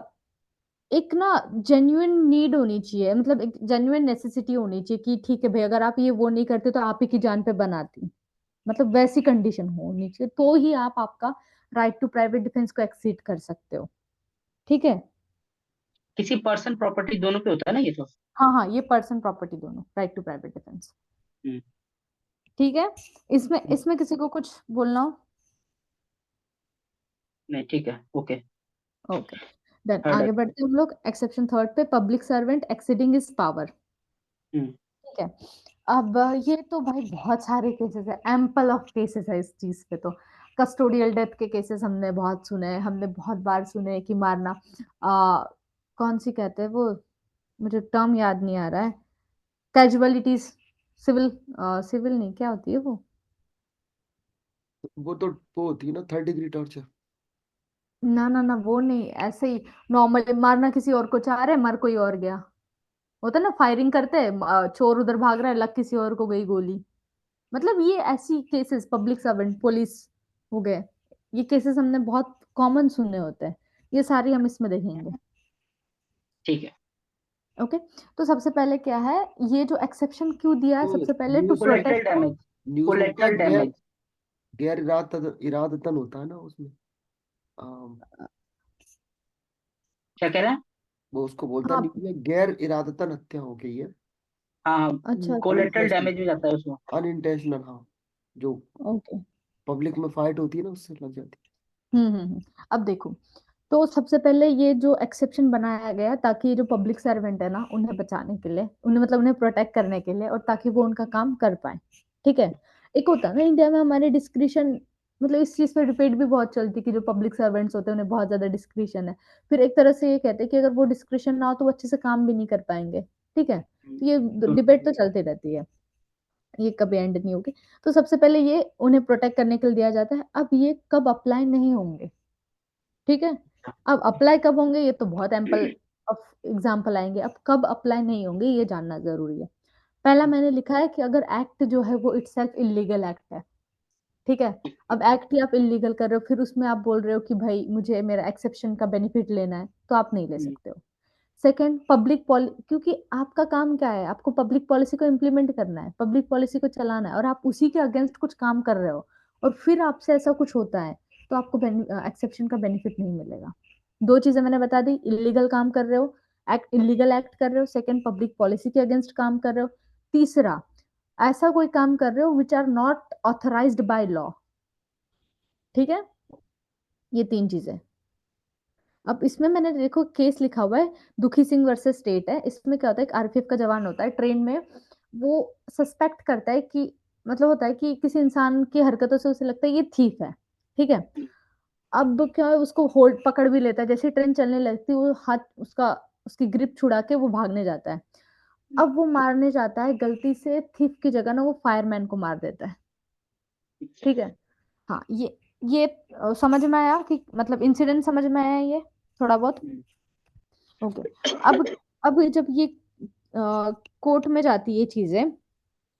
एक ना जेन्युइन नीड होनी चाहिए, मतलब एक जेन्युइन नेसेसिटी होनी चाहिए कि ठीक है भाई, अगर आप ये वो नहीं करते तो आप ही की जान पे बनाती, मतलब वैसी कंडीशन होनी चाहिए, तो ही आप आपका राइट टू प्राइवेट डिफेंस को एक्सीड कर सकते हो, ठीक है। किसी पर्सन प्रॉपर्टी दोनों पे होता है ना ये तो। हाँ हाँ, ये पर्सन प्रॉपर्टी दोनों, राइट टू प्राइवेट डिफेंस, हम्म, ठीक है। इसमें इसमें किसी को कुछ बोलना हो? नहीं ठीक है, ओके। Okay, then third. आगे बढ़ते हैं हम लोग एक्सेप्शन थर्ड पे, public servant exceeding his power, hmm, ठीक है। अब ये तो भाई बहुत सारे केसेस है, एम्पल ऑफ केसेस है इस चीज पे तो, कस्टोडियल डेथ के केसेस हमने बहुत सुने हैं, हमने बहुत बार सुने हैं कि मारना, कौन सी कहते हैं वो, मुझे टर्म याद नहीं आ रहा है, कैजुअलिटीज, सिविल, सिविल नहीं, क्या होती है वो, वो तो वो होती है ना, थर्ड डिग्री टॉर्चर। ना ना ना, वो नहीं, ऐसे ही नॉर्मल मारना, किसी और को चाह रहे मर कोई और गया, होता है ना, फायरिंग करते हैं, चोर उधर भाग रहा है, लग किसी और को गई गोली, मतलब ये ऐसी केसेस, पब्लिक सर्वेंट, पुलिस हो गए, ये केसेस हमने बहुत कॉमन सुने होते हैं, ये सारी हम इसमें देखेंगे, ठीक है। ओके। तो सबसे पहले क्या है, ये जो एक्सेप्शन क्यों दिया है, तो सबसे पहले टू न्यूज में कोलेटरल प्रोटेक्ट, डैमेज। न्यूज में होता है कोलेटरल गैर डैमेज। गैर इरादतन होता है ना उसमें। अम, क्या कह रहे हैं? वो उसको बोलता है हाँ, न्यूज में, गैर इरादतन हत्या हो गई है। हाँ हाँ, अच्छा अच्छा, कोलेटरल अनइंटेंशनल, डैमेज में जाता है उसमें। अनइंटेंशनल, हाँ, जो ओके, पब्लिक में फाइट होती है ना, उससे लग जाती अब देखो, तो सबसे पहले ये जो एक्सेप्शन बनाया गया ताकि ये जो पब्लिक सर्वेंट है ना, उन्हें बचाने के लिए, उन्हें मतलब उन्हें प्रोटेक्ट करने के लिए, और ताकि वो उनका काम कर पाए, ठीक है। एक होता है ना इंडिया में हमारे डिस्क्रिशन, मतलब इस चीज पे डिबेट भी बहुत चलती है कि जो पब्लिक सर्वेंट्स होते हैं उन्हें बहुत ज्यादा डिस्क्रिशन है, फिर एक तरह से ये कहते हैं कि अगर वो डिस्क्रिशन ना हो तो वो अच्छे से काम भी नहीं कर पाएंगे, ठीक है, हम्म, तो ये तो डिबेट तो चलती रहती है, ये कभी एंड नहीं होगी। तो सबसे पहले ये उन्हें प्रोटेक्ट करने के लिए दिया जाता है, अब ये कब अप्लाई नहीं होंगे, ठीक है। अब अप्लाई कब होंगे, ये तो बहुत एम्पल ऑफ एग्जाम्पल आएंगे, अब कब अप्लाई नहीं होंगे ये जानना जरूरी है। पहला मैंने लिखा है कि अगर एक्ट जो है वो इटसेल्फ इलीगल एक्ट है, ठीक है। अब एक्ट ही आप इलीगल कर रहे हो, फिर उसमें आप बोल रहे हो कि भाई मुझे मेरा एक्सेप्शन का बेनिफिट लेना है, तो आप नहीं ले हम्म, सकते हो। सेकंड, पब्लिक पॉलिसी, क्योंकि आपका काम क्या है, आपको पब्लिक पॉलिसी को इम्प्लीमेंट करना है, पब्लिक पॉलिसी को चलाना है, और आप उसी के अगेंस्ट कुछ काम कर रहे हो, और फिर आपसे ऐसा कुछ होता है, तो आपको एक्सेप्शन का बेनिफिट नहीं मिलेगा। दो चीजें मैंने बता दी, इलीगल काम कर रहे हो, एक्ट इलीगल एक्ट कर रहे हो, सेकंड पब्लिक पॉलिसी के अगेंस्ट काम कर रहे हो, तीसरा ऐसा कोई काम कर रहे हो which are not authorised by law, ठीक है, ये तीन चीजें। अब इसमें मैंने देखो केस लिखा हुआ है, दुखी सिंह वर्सेस स्टेट है, इसमें क्या होता है, एक आरपीएफ का जवान होता है ट्रेन में, वो सस्पेक्ट करता है कि मतलब होता है कि किसी इंसान की हरकतों से उसे लगता है ये थीफ है, ठीक है। अब क्या है, उसको होल्ड पकड़ भी लेता है, जैसे ट्रेन चलने लगती है वो हाथ उसका उसकी ग्रिप छुड़ा के वो भागने जाता है। अब वो मारने जाता है, गलती से थीफ की जगह ना वो फायरमैन को मार देता है, ठीक है। हाँ, ये समझ में आया कि मतलब इंसिडेंट समझ में आया ये थोड़ा बहुत। ओके। अब अब जब ये कोर्ट में जाती है ये चीजें,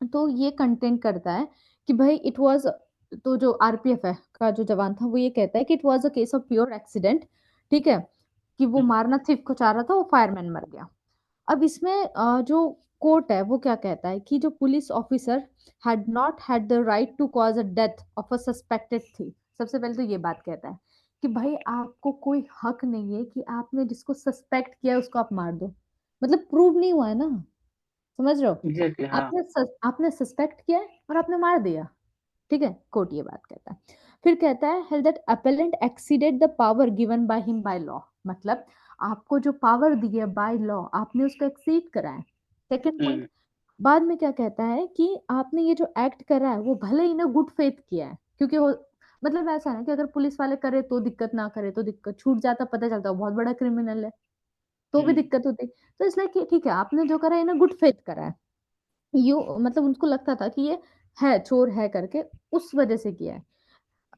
तो ये कंटेंट करता है कि भाई इट वाज, तो जो आरपीएफ है का जो जवान था वो ये कहता है कि it was a case of pure accident, ठीक है, कि वो मारना थिफ को चाह रहा था, वो फायरमैन मर गया। अब इसमें जो कोर्ट है वो क्या कहता है कि जो police officer had not had the right to cause a death of a suspected थी। सबसे पहले तो ये बात कहता है कि भाई आपको कोई हक नहीं है कि आपने जिसको सस्पेक्ट किया है उसको आप मार दो, मतलब प्रूव नहीं हुआ है ना, समझ रहे हो। एग्जैक्टली, हाँ। आपने सस्पेक्ट किया है और आपने मार दिया, ठीक है, कोर्ट ये बात कहता है। फिर कहता है held that appellant exceeded the power given by him by law, मतलब आपको जो पावर दी है बाय लॉ आपने उसको एक्सीड करा है। सेकंड पॉइंट, बाद में क्या कहता है कि आपने ये जो एक्ट करा है वो भले ही ना गुड फेथ किया है, क्योंकि वो मतलब ऐसा है ना कि अगर पुलिस वाले करे तो दिक्कत, ना करे तो दिक्कत, छूट जाता पता चलता वो बहुत बड़ा क्रिमिनल है तो भी दिक्कत होती। तो इसलिए कि ठीक है आपने जो करा है ना गुड फेथ करा है, यू मतलब उनको लगता था कि ये है चोर है करके, उस वजह से किया है।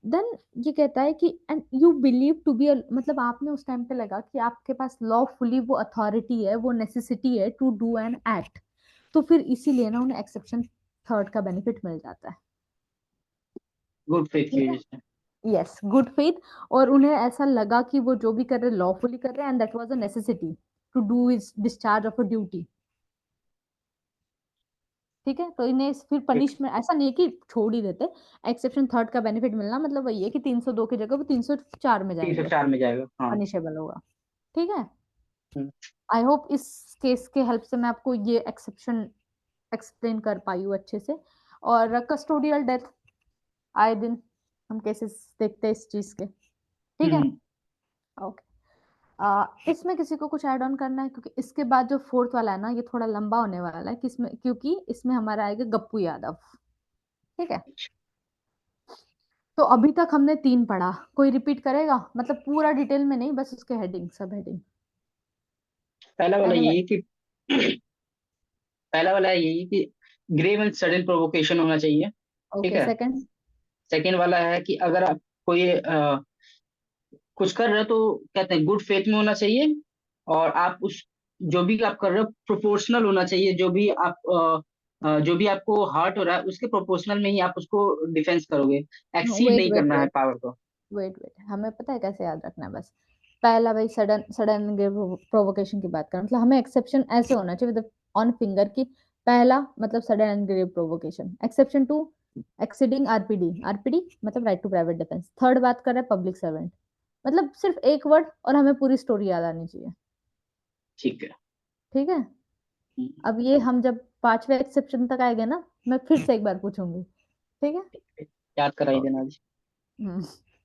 देन ये कहता है कि and you believe to be, मतलब आपने उस टाइम पे लगा कि आपके पास लॉफुली वो अथॉरिटी है, वो नेसेसिटी है टू डू एन एक्ट, तो फिर इसीलिए ना उन्हें एक्सेप्शन थर्ड का बेनिफिट मिल जाता है, गुड फेथ की ठीक है। वजह से। यस, गुड फेथ, और उन्हें ऐसा लगा कि वो जो भी कर रहे लॉफुली कर रहे हैं and that was a necessity to do is discharge of a duty, ठीक है। तो इन्हें फिर पनिशमेंट ऐसा नहीं है कि छोड़ ही देते, एक्सेप्शन थर्ड का बेनिफिट मिलना मतलब वही है कि 302 की जगह वो 304 में तीन सौ जाएंगे, चार में जाएगा, हाँ। पनिशेबल होगा, ठीक है। हम्म, आई होप इस केस के हेल्प से मैं आपको ये एक्सेप्शन एक्सप्लेन कर पाई हूँ अच्छे से। और कस्टोडियल डेथ, आए दिन हम केसेस देखते हैं इस चीज के, ठीक है। हम्म। ओके। इसमें किसी को कुछ ऐड ऑन करना है, क्योंकि इसके बाद जो फोर्थ वाला है ना ये थोड़ा लंबा होने वाला है, किसमें, क्योंकि इसमें हमारा आएगा गप्पू यादव, ठीक है। तो अभी तक हमने 3 पढ़ा, कोई रिपीट करेगा, मतलब पूरा डिटेल में नहीं, बस उसके हेडिंग, सब हेडिंग। पहला वाला एनीवे, यही कि पहला वाला यही कि ग्रेव एंड सडन प्रोवोकेशन होना चाहिए। ठीक ओके। है। सेकंड, सेकेंड वाला है कि अगर आप कोई कुछ कर रहे हो तो कहते हैं गुड फेथ में होना चाहिए, और आप उस जो भी आप कर रहे हो प्रोपोर्शनल होना चाहिए, जो भी आपको हर्ट हो रहा है उसके प्रोपोर्शनल में ही आप उसको डिफेंस करोगे, एक्सीड वेट नहीं वेट करना है वेट पावर को। वेट हमें पता है कैसे याद रखना है बस। पहला भाई सडन सडन प्रोवोकेशन की बात करें, मतलब हमें एक्सेप्शन ऐसे होना चाहिए विद ऑन फिंगर की, पहला मतलब sudden and grave provocation, exception to exceeding RPD, RPD मतलब right to private defence, third बात कर रहे हैं पब्लिक सर्वेंट, मतलब सिर्फ एक वर्ड और हमें पूरी स्टोरी याद आनी चाहिए, ठीक है। ठीक है। अब ये हम जब 5वें एक्सेप्शन तक आएंगे ना, मैं फिर से एक बार पूछूंगी, ठीक है। याद कराई ओके। देना जी।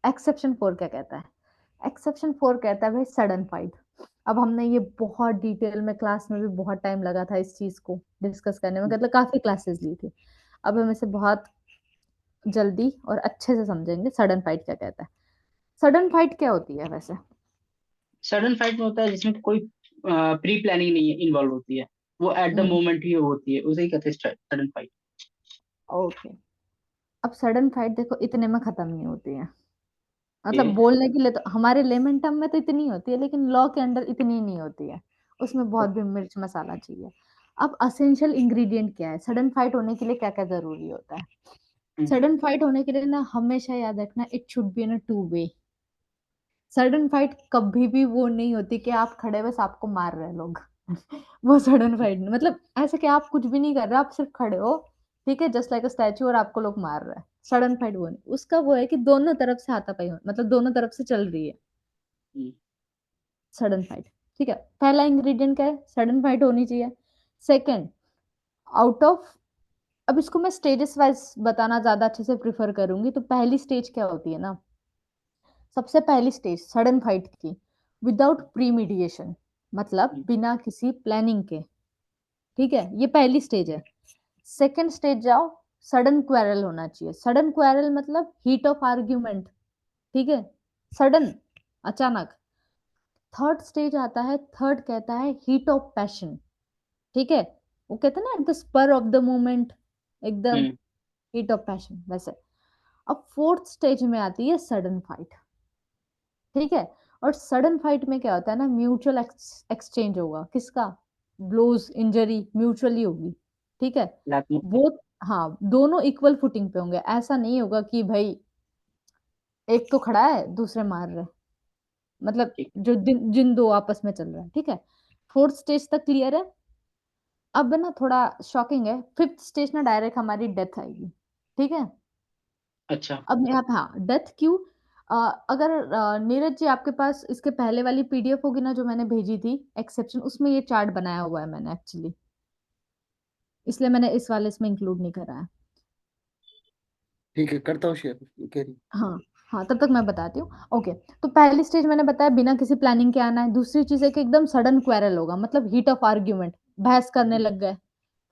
एक्सेप्शन 4 क्या कहता है? एक्सेप्शन 4 कहता है भाई सडन फाइट। अब हमने ये बहुत डिटेल में, क्लास में भी बहुत टाइम लगा था इस चीज को डिस्कस करने में, मतलब काफी क्लासेस ली थी। अब हम इसे बहुत जल्दी और अच्छे से समझेंगे, सडन फाइट क्या कहता है। सडन फाइट क्या होती है वैसे? सडन फाइट में होता है जिसमें कोई प्री प्लानिंग नहीं इन्वॉल्व होती है, वो एट द हम्म। मोमेंट ही होती है, उसे ही कहते हैं सडन फाइट। ओके। अब सडन फाइट देखो इतने में खत्म नहीं होती है, मतलब ओके। बोलने के लिए तो हमारे लेमन टर्म में तो इतनी होती है, लेकिन लॉ के अंदर इतनी नहीं होती है, उसमें बहुत भी मिर्च मसाला चाहिए। अब असेंशियल इंग्रेडिएंट क्या है, सडन फाइट होने के लिए क्या क्या जरूरी होता है? सडन फाइट होने के लिए ना हमेशा याद रखना, it should be in a two way. Sudden fight कभी भी वो नहीं होती कि आप खड़े बस आपको मार रहे हैं लोग वो सडन फाइट नहीं, मतलब ऐसे कि आप कुछ भी नहीं कर रहे, आप सिर्फ खड़े हो, ठीक है, जस्ट लाइक अ स्टैचू, और आपको लोग मार रहे हैं। सडन फाइट वो नहीं, उसका वो है कि दोनों तरफ से हाथापाई हो, मतलब दोनों तरफ से चल रही है सडन फाइट, ठीक है। पहला इंग्रेडिएंट क्या है, सडन फाइट होनी चाहिए। सेकंड, आउट ऑफ, अब इसको मैं स्टेजेस वाइज बताना ज्यादा अच्छे से प्रिफर करूंगी, तो पहली स्टेज क्या होती है ना, सबसे पहली स्टेज सडन फाइट की, विदाउट प्रीमीडिएशन, मतलब बिना किसी प्लानिंग के, ठीक है, ये पहली स्टेज है। सेकंड स्टेज जाओ, सडन क्वेरल होना चाहिए। सडन क्वेरल मतलब हीट ऑफ आर्ग्यूमेंट, ठीक है, सडन, अचानक। थर्ड स्टेज आता है, थर्ड कहता है हीट ऑफ पैशन, ठीक है, वो कहते हैं ना at the spur of the moment, एकदम हम्म हीट ऑफ पैशन वैसे। अब फोर्थ स्टेज में आती है सडन फाइट, ठीक है। और सडन फाइट में क्या होता है ना, म्यूचुअल एक्सचेंज होगा, किसका, ब्लोज, इंजरी म्यूचुअली होगी, ठीक है। कलात्मक। वो, हाँ, दोनों इक्वल फुटिंग पे होंगे, ऐसा नहीं होगा कि भाई एक तो खड़ा है दूसरे मार रहे, मतलब ठीक। जो जिन दो आपस में चल रहा है, ठीक है। फोर्थ स्टेज तक क्लियर है। अब ना थोड़ा शॉकिंग है, फिफ्थ स्टेज ना डायरेक्ट हमारी डेथ आएगी, ठीक है। अच्छा। अब यहाँ पे, हाँ, डेथ क्यों, अगर नीरज जी आपके पास इसके पहले वाली पीडीएफ होगी ना जो मैंने भेजी थी एक्सेप्शन, उसमें ये चार्ट बनाया हुआ है मैंने एक्चुअली, इसलिए मैंने इस वाले इसमें इंक्लूड नहीं करा है। ठीक है, करता हूँ शेयर, कह रही। हाँ, हाँ, तब तक मैं बताती हूँ। ओके, तो पहली स्टेज मैंने बताया बिना किसी प्लानिंग के आना है। दूसरी चीज है कि एकदम सडन क्वेरल होगा, मतलब हीट ऑफ आर्ग्यूमेंट, बहस करने लग गए।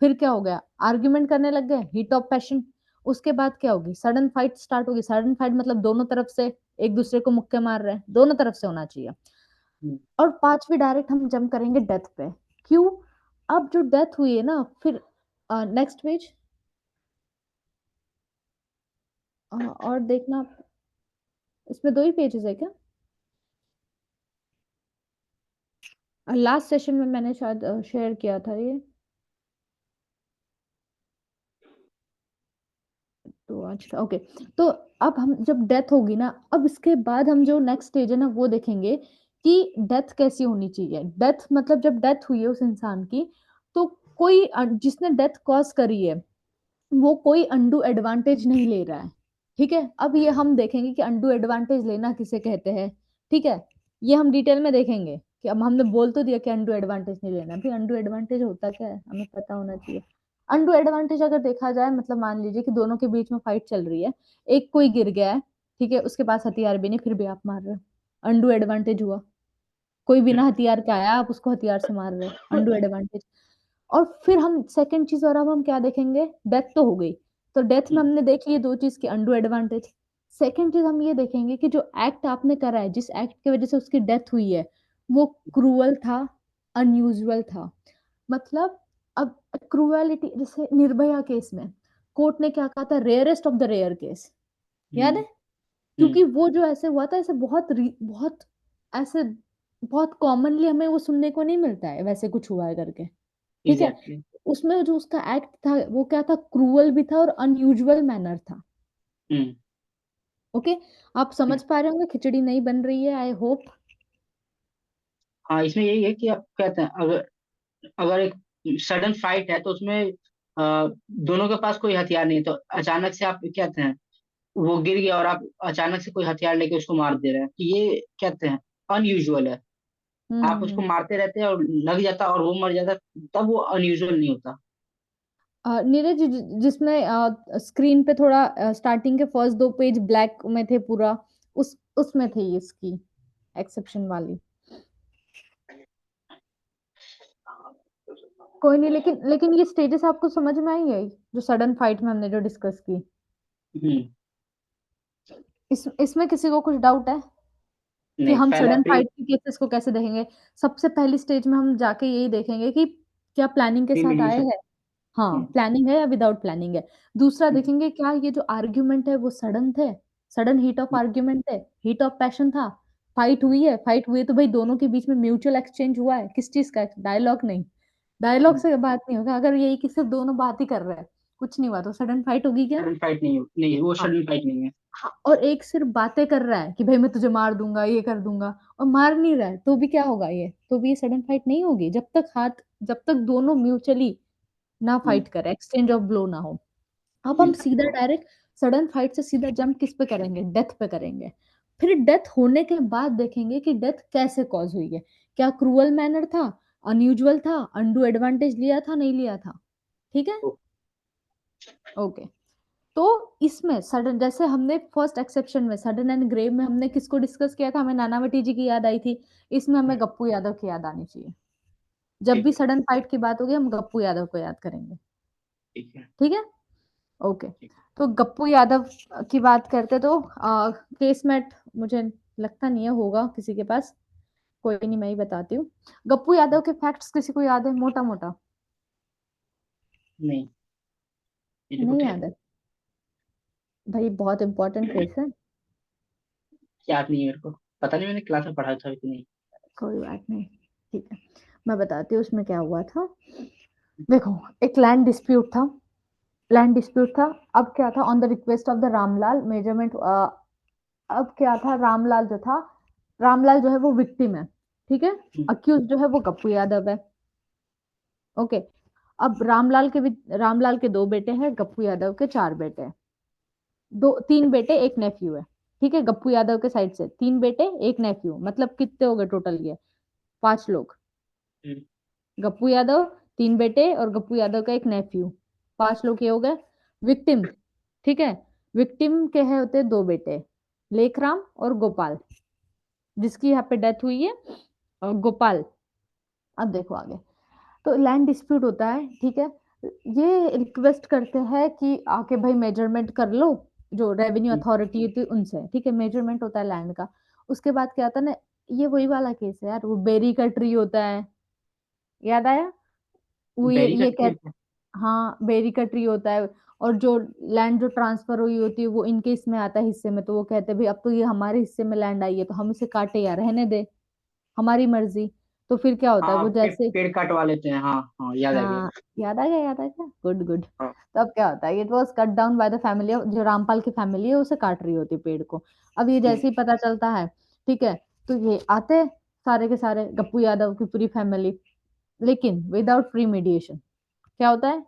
फिर क्या हो गया, आर्ग्यूमेंट करने लग गए, हीट ऑफ पैशन। उसके बाद क्या होगी, सडन फाइट स्टार्ट होगी। सडन फाइट मतलब दोनों तरफ से एक दूसरे को मुक्के मार रहे हैं, दोनों तरफ से होना चाहिए। हम्म, और पांचवी डायरेक्ट हम जंप करेंगे डेथ पे। क्यों, अब जो डेथ हुई है ना, फिर नेक्स्ट पेज, और देखना, इसमें दो ही पेजेस है क्या, लास्ट सेशन में मैंने शायद शेयर किया था ये, तो अच्छा, ओके। तो अब हम जब डेथ होगी ना, अब इसके बाद हम जो नेक्स्ट स्टेज है ना वो देखेंगे कि डेथ कैसी होनी चाहिए। डेथ मतलब जब डेथ हुई है उस इंसान की, तो कोई जिसने डेथ कॉज करी है वो कोई अंडू एडवांटेज नहीं ले रहा है, ठीक है। अब ये हम देखेंगे कि अंडू एडवांटेज लेना किसे कहते हैं, ठीक है। ये हम डिटेल में देखेंगे कि अब हमने बोल तो दिया कि अंडू एडवांटेज नहीं लेना, फिर अंडू एडवांटेज होता क्या है हमें पता होना चाहिए। अंडू एडवांटेज अगर देखा जाए, मतलब मान लीजिए कि दोनों के बीच में फाइट चल रही है, एक कोई गिर गया है, ठीक है, उसके पास हथियार भी नहीं, फिर भी आप मार रहे हो, अंडू एडवांटेज हुआ। कोई बिना हथियार के आया, आप उसको हथियार से मार रहे हो, अंडू एडवांटेज। और फिर हम सेकंड चीज, और अब हम क्या देखेंगे, डेथ तो हो गई, तो डेथ में हम्म, हमने देख लिए दो चीज की, अंडू एडवांटेज। सेकंड चीज हम ये देखेंगे कि जो एक्ट आपने करा है, जिस एक्ट की वजह से उसकी डेथ हुई है, वो क्रूअल था, अनयूजुअल था। मतलब अब क्रूएलिटी, जैसे निर्भया केस में कोर्ट ने क्या कहा था, rarest of the rare case, याद है। हम्म, क्योंकि वो जो ऐसे हुआ था, ऐसे बहुत ऐसे बहुत कॉमनली हमें वो सुनने को नहीं मिलता है, वैसे कुछ हुआ है करके, ठीक है। एग्जैक्टली। उसमें जो उसका एक्ट था वो क्या था, क्रूअल भी था और अनयूजुअल मैनर था। हम्म ओके, आप समझ पा रहे होंगे, खिचड़ी नहीं बन रही है, आई होप। हाँ, इसमें यही है कि आप कहते हैं, अगर अगर एक सडन फाइट है तो उसमें दोनों के पास कोई हथियार नहीं है, तो अचानक से आप कहते हैं वो गिर गया और आप अचानक से कोई हथियार लेके उसको मार दे रहे हैं, तो ये कहते हैं अनयूजुअल है। आप उसको हम्म। मारते रहते हैं और लग जाता और वो मर जाता, तब वो अनयूजुअल नहीं होता। नीरज जी, जिसमें स्क्रीन पे थोड़ा स्टार्टिंग के फर्स्ट दो पेज ब्लैक में थे पूरा, उसमें थी इसकी एक्सेप्शन वाली। कोई नहीं, लेकिन लेकिन ये स्टेजेस आपको समझ में आई है, जो सडन फाइट में हमने जो डिस्कस की, हम्म इसमें किसी को कुछ डाउट है कि नहीं, हम पहला सडन प्री फाइट के केसेस को कैसे देखेंगे। सबसे पहली स्टेज में हम जाके यही देखेंगे कि क्या प्लानिंग के साथ आए प्रीमेडिटेशन। हैं, हाँ, हम्म प्लानिंग है या विदाउट प्लानिंग है। दूसरा हम्म देखेंगे क्या ये जो आर्ग्यूमेंट है वो सडन थे, सडन हीट ऑफ आर्ग्यूमेंट है, हीट ऑफ पैशन था, फाइट हुई है, फाइट हुई है तो भाई दोनों के बीच में म्यूचुअल एक्सचेंज हुआ है, किस चीज का, डायलॉग नहीं, डायलॉग से बात नहीं होगा। अगर यही कि सिर्फ दोनों बात ही कर रहे हैं, कुछ नहीं हुआ, तो सडन फाइट होगी क्या। सडन फाइट नहीं हो, नहीं वो हाँ, सडन फाइट नहीं है। हाँ, और एक सिर्फ बातें कर रहा है कि भाई मैं तुझे मार दूंगा, ये कर दूंगा, और मार नहीं रहा है, तो भी क्या होगा, ये तो भी सडन फाइट नहीं होगी जब तक दोनों म्यूचुअली ना हम्म फाइट करे, एक्सचेंज ऑफ ब्लो ना हो। अब हम हम्म सीधा डायरेक्ट सडन फाइट से सीधा जंप किस पे करेंगे, डेथ पे करेंगे। फिर डेथ होने के बाद देखेंगे कि डेथ कैसे कॉज हुई है, क्या क्रूअल मैनर था, अनयूजुअल था, अनडू एडवांटेज लिया था, नहीं लिया था, ठीक है। ओ, ओके, तो इसमें सडन, जैसे हमने फर्स्ट एक्सेप्शन में सडन एंड ग्रेव में हमने किसको डिस्कस किया था, हमें नानावटी जी की याद आई थी, इसमें हमें गप्पू यादव की याद आनी चाहिए। जब भी ठीक है। सडन फाइट की बात होगी हम गप्पू यादव को याद करेंगे, ठीक है। ठीक है। ओके, तो गप्पू यादव की बात करते तो केसमेट मुझे लगता नहीं है होगा किसी के पास, कोई नहीं, मैं ही बताती हूँ। गप्पू यादव के फैक्ट्स किसी को याद है मोटा मोटा? नहीं, ये तो नहीं कुछ है। याद है भाई, बहुत इंपॉर्टेंट केस है। याद नहीं है मेरे को, पता नहीं मैंने क्लास में पढ़ा था कि नहीं। कोई बात नहीं, ठीक है, मैं बताती हूँ उसमें क्या हुआ था। देखो, एक लैंड डिस्प्यूट था, लैंड डिस्प्यूट था। अब क्या था, on the request of the Ramlal measurement, अब क्या था, रामलाल जो था, रामलाल जो है वो विक्टिम है, ठीक है, हम्म, अक्यूज जो है वो गप्पू यादव है। ओके, अब रामलाल के दो बेटे हैं, गप्पू यादव के चार बेटे हैं, दो तीन बेटे एक नेफ्यू है, ठीक है, गप्पू यादव के साइड से तीन बेटे एक नेफ्यू, मतलब कितने हो गए टोटल, ये पांच लोग। हम्म, गप्पू यादव, तीन बेटे और गप्पू यादव का एक नेफ्यू, पांच लोग ये हो गए। विक्टिम, ठीक है, विक्टिम के है होते दो बेटे, लेखराम और गोपाल, जिसकी यहाँ पे डेथ हुई है, गोपाल। अब देखो आगे, तो लैंड डिस्प्यूट होता है, ठीक है, ये रिक्वेस्ट करते हैं कि आके भाई मेजरमेंट कर लो, जो रेवेन्यू हम्म, अथॉरिटी होती है उनसे, ठीक है, मेजरमेंट होता है लैंड का। उसके बाद क्या होता है ना, ये वही वाला केस है यार, वो बेरी का ट्री होता है, याद आया, वो बेरी का ये ट्री कह, होता है। हाँ बेरी का ट्री होता है, और जो लैंड जो ट्रांसफर हुई होती है वो इनके इसमें आता है हिस्से में, तो वो कहते हैं भाई अब तो ये हमारे हिस्से में लैंड आई है तो हम इसे काटे या रहने दे, हमारी मर्जी। तो फिर क्या होता है, हाँ, वो जैसे, पेड़ कटवा लेते हैं, हाँ हाँ, याद आ गया। हाँ याद आ गया, याद आ गया, गुड गुड। हाँ, तो अब क्या होता है, it was cut down by the family, जो रामपाल की फैमिली है उसे काट रही होती है पेड़ को। अब ये हम्म, जैसे ही पता चलता है, ठीक है, तो ये आते सारे के सारे गप्पू यादव की पूरी फैमिली, लेकिन विदाउट प्री मीडिएशन। क्या होता है,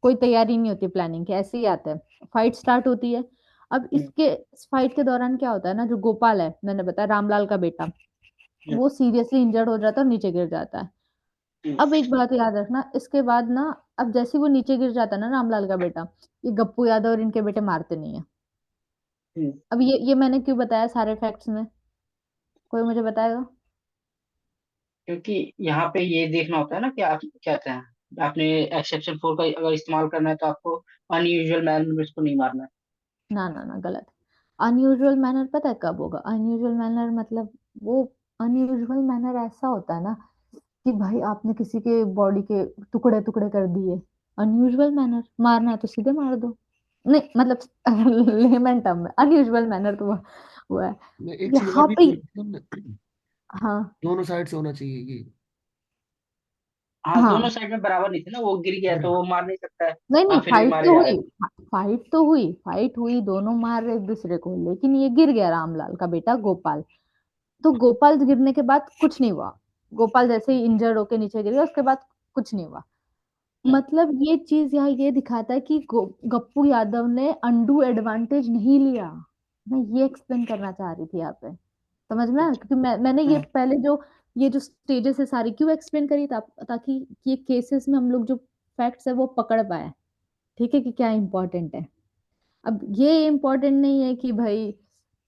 कोई तैयारी नहीं होती प्लानिंग की, ऐसे ही आते हैं, फाइट स्टार्ट होती है। अब हम्म, इसके फाइट के दौरान क्या होता है ना, जो गोपाल है, मैंने बताया रामलाल का बेटा, हम्म, वो सीरियसली इंजर्ड हो जाता है और नीचे गिर जाता है। हम्म, अब एक बात याद रखना, इसके बाद ना, अब जैसे ही वो नीचे गिर जाता है ना रामलाल का बेटा, ये गप्पू यादव और इनके बेटे मारते नहीं है। हम्म। अब ये मैंने क्यों बताया सारे फैक्ट्स में, कोई मुझे बताएगा? क्योंकि यहाँ पे ये देखना होता है ना कि आप क्या कहते हैं, आपने एक्सेप्शन 4 का अगर इस्तेमाल करना है तो आपको अनयूजुअल मैनर में उसको नहीं मारना है। ना ना ना, गलत। अनयूजुअल मैनर पता है कब होगा, अनयूजुअल मैनर मतलब, वो अनयूजुअल मैनर ऐसा होता है ना कि भाई आपने किसी के बॉडी के टुकड़े टुकड़े कर दिए, अनयूजुअल मैनर, मारना है तो सीधे मार दो। नहीं मतलब लेमन टर्म में अनयूजुअल मैनर तो वो है। मैं एक चीज और यहाँ भी पे, तो हाँ दोनों साइड से होना चाहिए कि हाँ, दोनों हाँ, साइड में बराबर नहीं थे ना, वो गिर गया तो वो मार नहीं सकता है। नहीं नहीं, हाँ, फिर भी फाइट मारे तो जा रहे हुई, फाइट तो हुई, फाइट हुई, दोनों मार रहे एक दूसरे को, लेकिन ये गिर गया रामलाल का बेटा गोपाल। तो गोपाल गिरने के बाद कुछ नहीं हुआ, गोपाल जैसे ही इंजर्ड होके नीचे गिर गया उसके बाद कुछ नहीं हुआ। थे। मतलब ये चीज यहाँ ये दिखाता है कि गप्पू यादव ने अनडू एडवांटेज नहीं लिया। मैं ये एक्सप्लेन करना चाह रही थी यहाँ पे, समझ में आया? अच्छा। क्योंकि मैंने ये हाँ, पहले जो ये जो स्टेजेस है सारी क्यों एक्सप्लेन करी ताकि ये केसेस में हम लोग जो फैक्ट्स है वो पकड़ पाए, ठीक है, कि क्या इंपॉर्टेंट है। अब ये इम्पोर्टेंट नहीं है कि भाई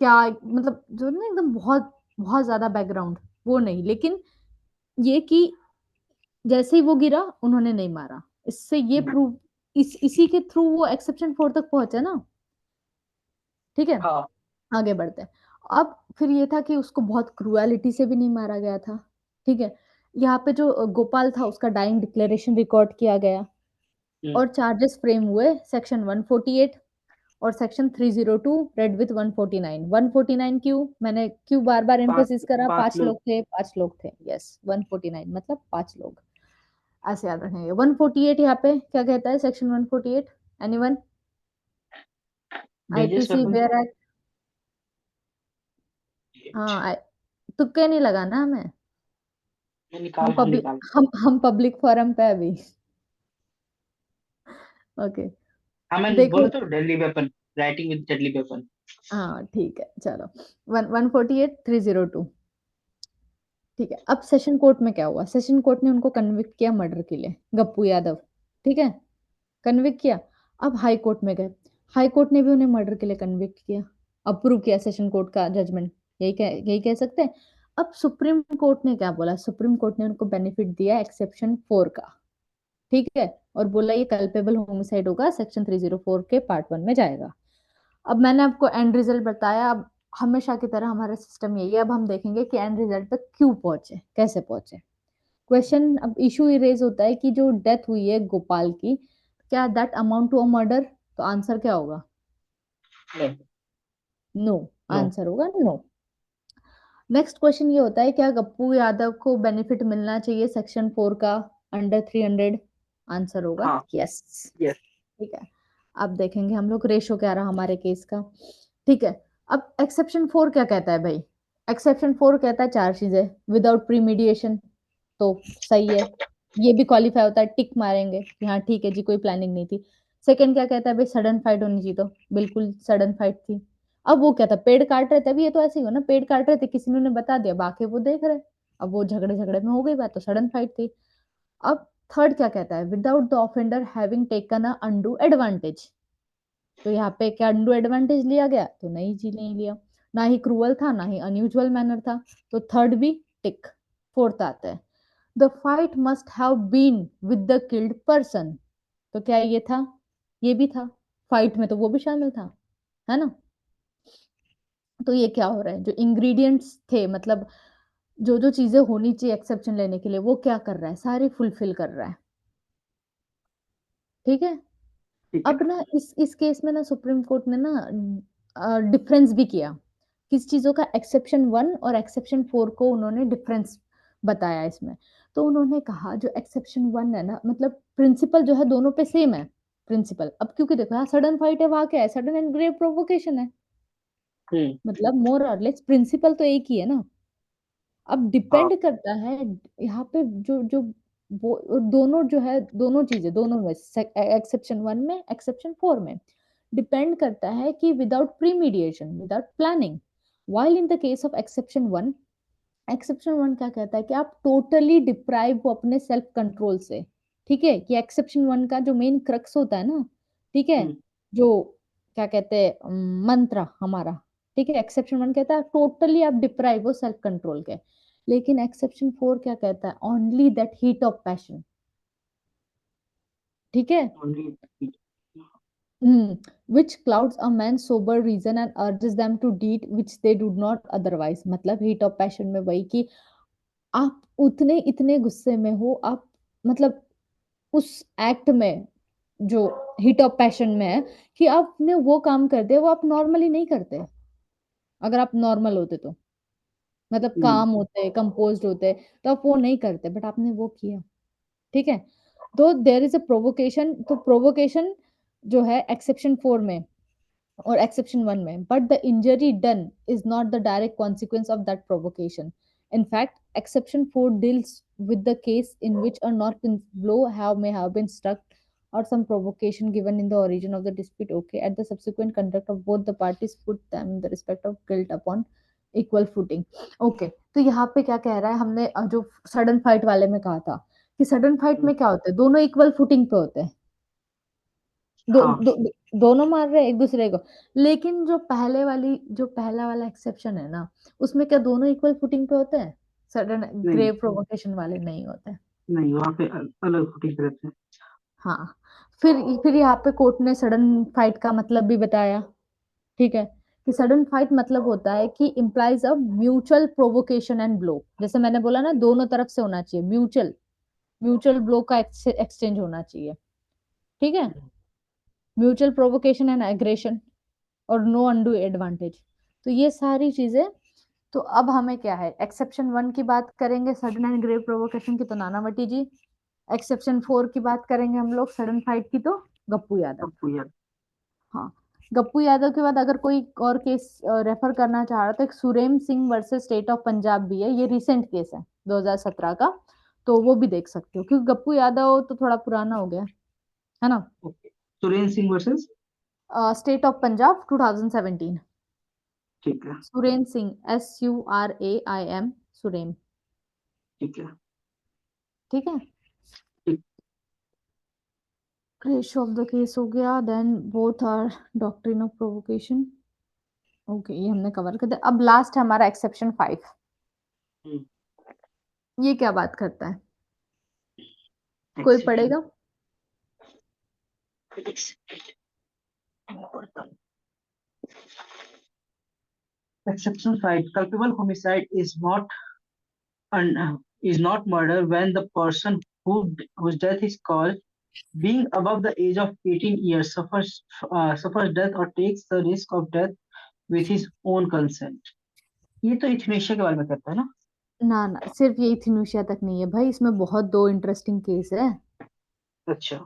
क्या, मतलब जो ना एकदम बहुत बहुत ज्यादा बैकग्राउंड, वो नहीं, लेकिन ये कि जैसे ही वो गिरा उन्होंने नहीं मारा, इससे ये हम्म, प्रूव, इसी के थ्रू वो एक्सेप्शन 4 तक पहुंचे ना, ठीक है। हाँ, आगे बढ़ते हैं। अब फिर ये था कि उसको बहुत क्रुएलिटी से भी नहीं मारा गया था, ठीक है। यहाँ पे जो गोपाल था उसका डाइंग डिक्लेरेशन रिकॉर्ड किया गया, हम्म, और चार्जेस फ्रेम हुए सेक्शन 148 और सेक्शन 302 रेड विथ 149। 149 क्यों, मैंने क्यों बार बार पांच एम्फेसिस करा, पांच पांच लोग। लोग थे, पांच लोग थे, यस 149 मतलब पांच लोग, ऐसे याद रखेंगे। 148 यहाँ पे क्या कहता है, section 148, anyone? Dangerous IPC weapon. Where act, हाँ तुक्के नहीं लगाना हमें, हम निकाल। हम पब्लिक फोरम पे अभी, ओके, हाँ, मैं देखो, बोला तो deadly weapon, writing with deadly weapon. हाँ ठीक है चलो, 148 302, ठीक है। अब सेशन कोर्ट में क्या हुआ, सेशन कोर्ट ने उनको कन्विक्ट किया मर्डर के लिए, गप्पू यादव, ठीक है, कन्विक्ट किया। अब हाई कोर्ट में गए, हाई कोर्ट ने भी उन्हें मर्डर के लिए कन्विक्ट किया, अप्रूव किया सेशन कोर्ट का जजमेंट, यही कह सकते हैं। अब सुप्रीम कोर्ट ने क्या बोला, सुप्रीम कोर्ट ने उनको बेनिफिट दिया एक्सेप्शन 4 का, ठीक है, और बोला ये कल्पेबल होमिसाइड होगा, सेक्शन 304 के पार्ट 1 में जाएगा। अब मैंने आपको एंड रिजल्ट बताया। अब हमेशा की तरह हमारा सिस्टम यही है, अब हम देखेंगे कि एंड रिजल्ट तक क्यों पहुंचे, कैसे पहुंचे। क्वेश्चन, अब इशू रेज होता है कि जो डेथ हुई है गोपाल की, क्या that amount to a murder? तो आंसर क्या होगा? नो। नो। आंसर होगा नो। नेक्स्ट क्वेश्चन ये होता है, क्या गप्पू यादव को बेनिफिट मिलना चाहिए सेक्शन 4 का अंडर 300? आंसर होगा हाँ। यस। यस। ठीक है, अब देखेंगे हम लोग रेशो क्या रहा हमारे केस का। ठीक है, अब एक्सेप्शन 4 क्या कहता है भाई? एक्सेप्शन 4 कहता है 4 चीजें, विदाउट प्रीमीडिएशन, तो सही है, ये भी क्वालिफाई होता है, टिक मारेंगे कि हाँ ठीक है जी, कोई प्लानिंग नहीं थी। सेकंड क्या कहता है भाई? सडन फाइट होनी चाहिए, तो बिल्कुल सडन फाइट थी। अब वो क्या था? पेड़ काट रहे थे, अभी ये तो ऐसे ही हो ना, पेड़ काट रहे थे, किसी ने उन्हें बता दिया, बाकी वो देख रहे, अब वो झगड़े झगड़े में हो गई बात, तो सडन फाइट थी। अब थर्ड क्या कहता है? Without the offender having taken a undo advantage, तो यहाँ पे क्या अनडू एडवांटेज लिया गया? तो नहीं जी, नहीं लिया। ना ही क्रूअल था, ना ही अनयूजुअल मैनर था, तो थर्ड भी टिक। फोर्थ आता है, the fight must have been with the killed person, तो क्या ये था? ये भी था, फाइट में तो वो भी शामिल था, है ना। तो ये क्या हो रहा है, जो इंग्रेडिएंट्स थे, मतलब जो जो चीजें होनी चाहिए एक्सेप्शन लेने के लिए, वो क्या कर रहा है? सारी फुलफिल कर रहा है। ठीक है, ठीक अब है। ना इस केस में ना सुप्रीम कोर्ट ने ना डिफरेंस भी किया, किस चीजों का? एक्सेप्शन 1 और एक्सेप्शन 4 को उन्होंने डिफरेंस बताया इसमें। तो उन्होंने कहा जो एक्सेप्शन 1 है ना, मतलब प्रिंसिपल जो है दोनों पे सेम है प्रिंसिपल। अब क्योंकि देखो यहाँ सडन फाइट है, वहां क्या है? सडन एंड ग्रेव प्रोवोकेशन है, हम्म। मतलब मोर और लेस प्रिंसिपल तो एक ही है ना। अब हाँ। डिपेंड करता है यहाँ पे जो जो वो दोनों जो है, दोनों चीजें, दोनों में, एक्सेप्शन 1 में, एक्सेप्शन 4 में, डिपेंड करता है कि without premeditation, without planning. While in the case of exception 1, exception 1 क्या कहता है कि आप टोटली डिप्राइव हो अपने सेल्फ कंट्रोल से। ठीक है, कि एक्सेप्शन 1 का जो मेन क्रक्स होता है ना, ठीक है, हम्म। जो क्या कहते हैं, मंत्र हमारा, ठीक है, एक्सेप्शन 1 कहता है टोटली आप डिप्राइव हो सेल्फ कंट्रोल के। लेकिन एक्सेप्शन 4 क्या कहता है? Only that heat of passion. ठीक है, only. which clouds a man's sober reason and urges them to deed which they do not otherwise, मतलब हीट ऑफ पैशन में वही कि आप उतने इतने गुस्से में हो, आप मतलब उस एक्ट में जो हीट ऑफ पैशन में है, कि आपने वो काम कर दिया वो आप नॉर्मली नहीं करते। अगर आप नॉर्मल होते तो, मतलब हम्म। काम होते, कंपोज्ड होते, तो आप वो नहीं करते, बट आपने वो किया। ठीक है, तो देयर इज अ प्रोवोकेशन, तो प्रोवोकेशन जो है एक्सेप्शन 4 में और एक्सेप्शन 1 में, but the injury done is not the direct consequence of that provocation. In fact, exception 4 deals with the case in which a knock blow may have been struck or some provocation given in the origin of the dispute, okay, at the subsequent conduct of both the parties put them in the respect of guilt upon equal footing. Okay, तो यहाँ पे क्या कह रहा है? हमने जो sudden fight वाले में कहा था कि सडन फाइट हम्म। में क्या होता है? दोनों इक्वल फुटिंग पे होते हैं, हाँ। दोनों मार रहे हैं एक दूसरे को। लेकिन जो पहला वाला एक्सेप्शन है ना, उसमें क्या दोनों इक्वल फुटिंग पे होते हैं? सडन नहीं। ग्रेव प्रोवोकेशन वाले नहीं होते। नहीं, वहाँ पे अलग फुटेज रहते हैं। हाँ, फिर यहाँ पे कोर्ट ने सडन फाइट का मतलब भी बताया। ठीक है, कि सडन फाइट मतलब होता है कि implies a mutual provocation and blow, जैसे मैंने बोला ना, दोनों तरफ से होना चाहिए, म्यूचुअल म्यूचुअल ब्लो का एक्सचेंज होना चाहिए। ठीक है, म्यूचुअल प्रोवोकेशन एंड एग्रेशन और नो अनडू एडवांटेज, तो ये सारी चीजें। तो अब हमें क्या है, एक्सेप्शन 1 की बात करेंगे सडन एंड ग्रेव प्रोवोकेशन की, तो नानावटी जी। एक्सेप्शन 4 की बात करेंगे हम लोग सडन फाइट की, तो गप्पू यादव। आपको यार। हाँ, गप्पू यादव के बाद अगर कोई और केस रेफर करना चाह रहा, तो एक Surem Singh versus state of Punjab भी है, ये रिसेंट केस है 2017 का, तो वो भी देख सकते हो, क्योंकि गप्पू यादव तो थोड़ा पुराना हो गया, है ना। Okay. Surendra Singh versus. State of Punjab 2017, ठीक है। सुरेन सिंह, SURAIM, सुरेम। ठीक है। ठीक है, ठीक। रेशो ऑफ द केस हो गया, then both are doctrine of provocation. Okay, ये हमने कवर कर दिया। अब लास्ट है हमारा एक्सेप्शन 5, हम्म। ये क्या बात करता है? कोई एक्सेप्शन। पढ़ेगा? Exception 5. Culpable homicide is not murder when the person whose death is caused, being above the age of 18 years, suffers death or takes the risk of death with his own consent. ये तो इथनेशिया के बारे में करता है ना? ना ना, सिर्फ ये इथेनोशिया तक नहीं है भाई, इसमें बहुत दो इंटरेस्टिंग केस है। अच्छा।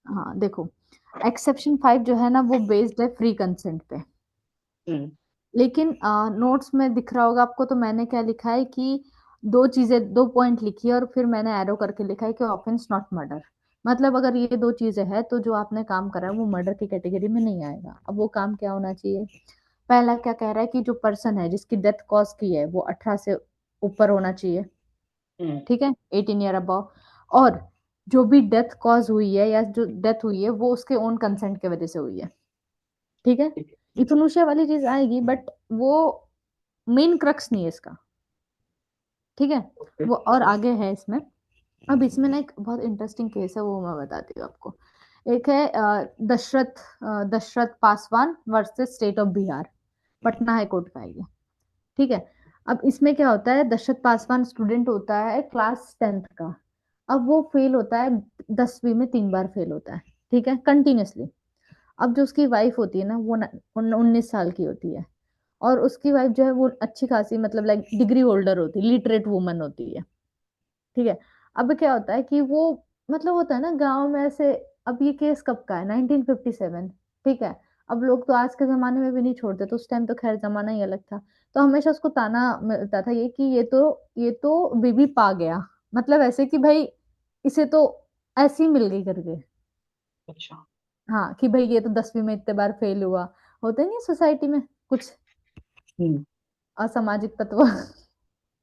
हाँ देखो, एक्सेप्शन 5 जो है ना वो बेस्ड है फ्री कंसेंट पे, हम्म। लेकिन नोट्स में दिख रहा होगा आपको, तो मैंने क्या लिखा है कि दो चीजें, दो पॉइंट लिखी है और फिर मैंने एरो करके लिखा है कि ऑफेंस नॉट मर्डर। मतलब अगर ये दो चीजें हैं तो जो आपने काम करा है वो मर्डर की कैटेगरी में नहीं आएगा। अब वो काम क्या होना चाहिए? पहला क्या कह रहा है कि जो पर्सन है जिसकी डेथ कॉज की है वो 18 से ऊपर होना चाहिए, हम्म। ठीक है, 18 ईयर अबव। और जो भी डेथ कॉज हुई है या जो डेथ हुई है वो उसके ओन कंसेंट की वजह से हुई है, ठीक है। ठीक है। इथोनुशिया वाली चीज आएगी बट वो मेन क्रक्स नहीं है इसका, ठीक है। ओके। वो और आगे है इसमें। अब इसमें ना एक बहुत इंटरेस्टिंग केस है, वो मैं बताती हूँ आपको। एक है Dashrath Paswan versus state of Bihar, Patna High Court का है ये, ठीक है। अब इसमें क्या होता है, दशरथ पासवान स्टूडेंट होता है क्लास 10th का। अब वो फेल होता है 10वीं में, 3 बार फेल होता है, ठीक है, कंटिन्यूअसली। अब जो उसकी वाइफ होती है ना वो 19 साल की होती है, और उसकी वाइफ जो है वो अच्छी खासी मतलब लाइक डिग्री होल्डर होती है, लिटरेट वुमन होती है, ठीक है। अब क्या होता है कि वो मतलब होता है ना गांव में ऐसे। अब ये केस कब का है? 1957, ठीक है। अब लोग तो आज के जमाने में भी नहीं छोड़ते, तो उस टाइम तो खैर जमाना ही अलग था। तो हमेशा उसको ताना मिलता था ये कि ये तो बीबी पा गया, मतलब ऐसे कि भाई इसे तो ऐसी मिल गई करके। अच्छा। हाँ कि भाई ये तो 10वीं में इतने बार फेल हुआ, होते नहीं सोसाइटी में कुछ हम्म। असामाजिक तत्व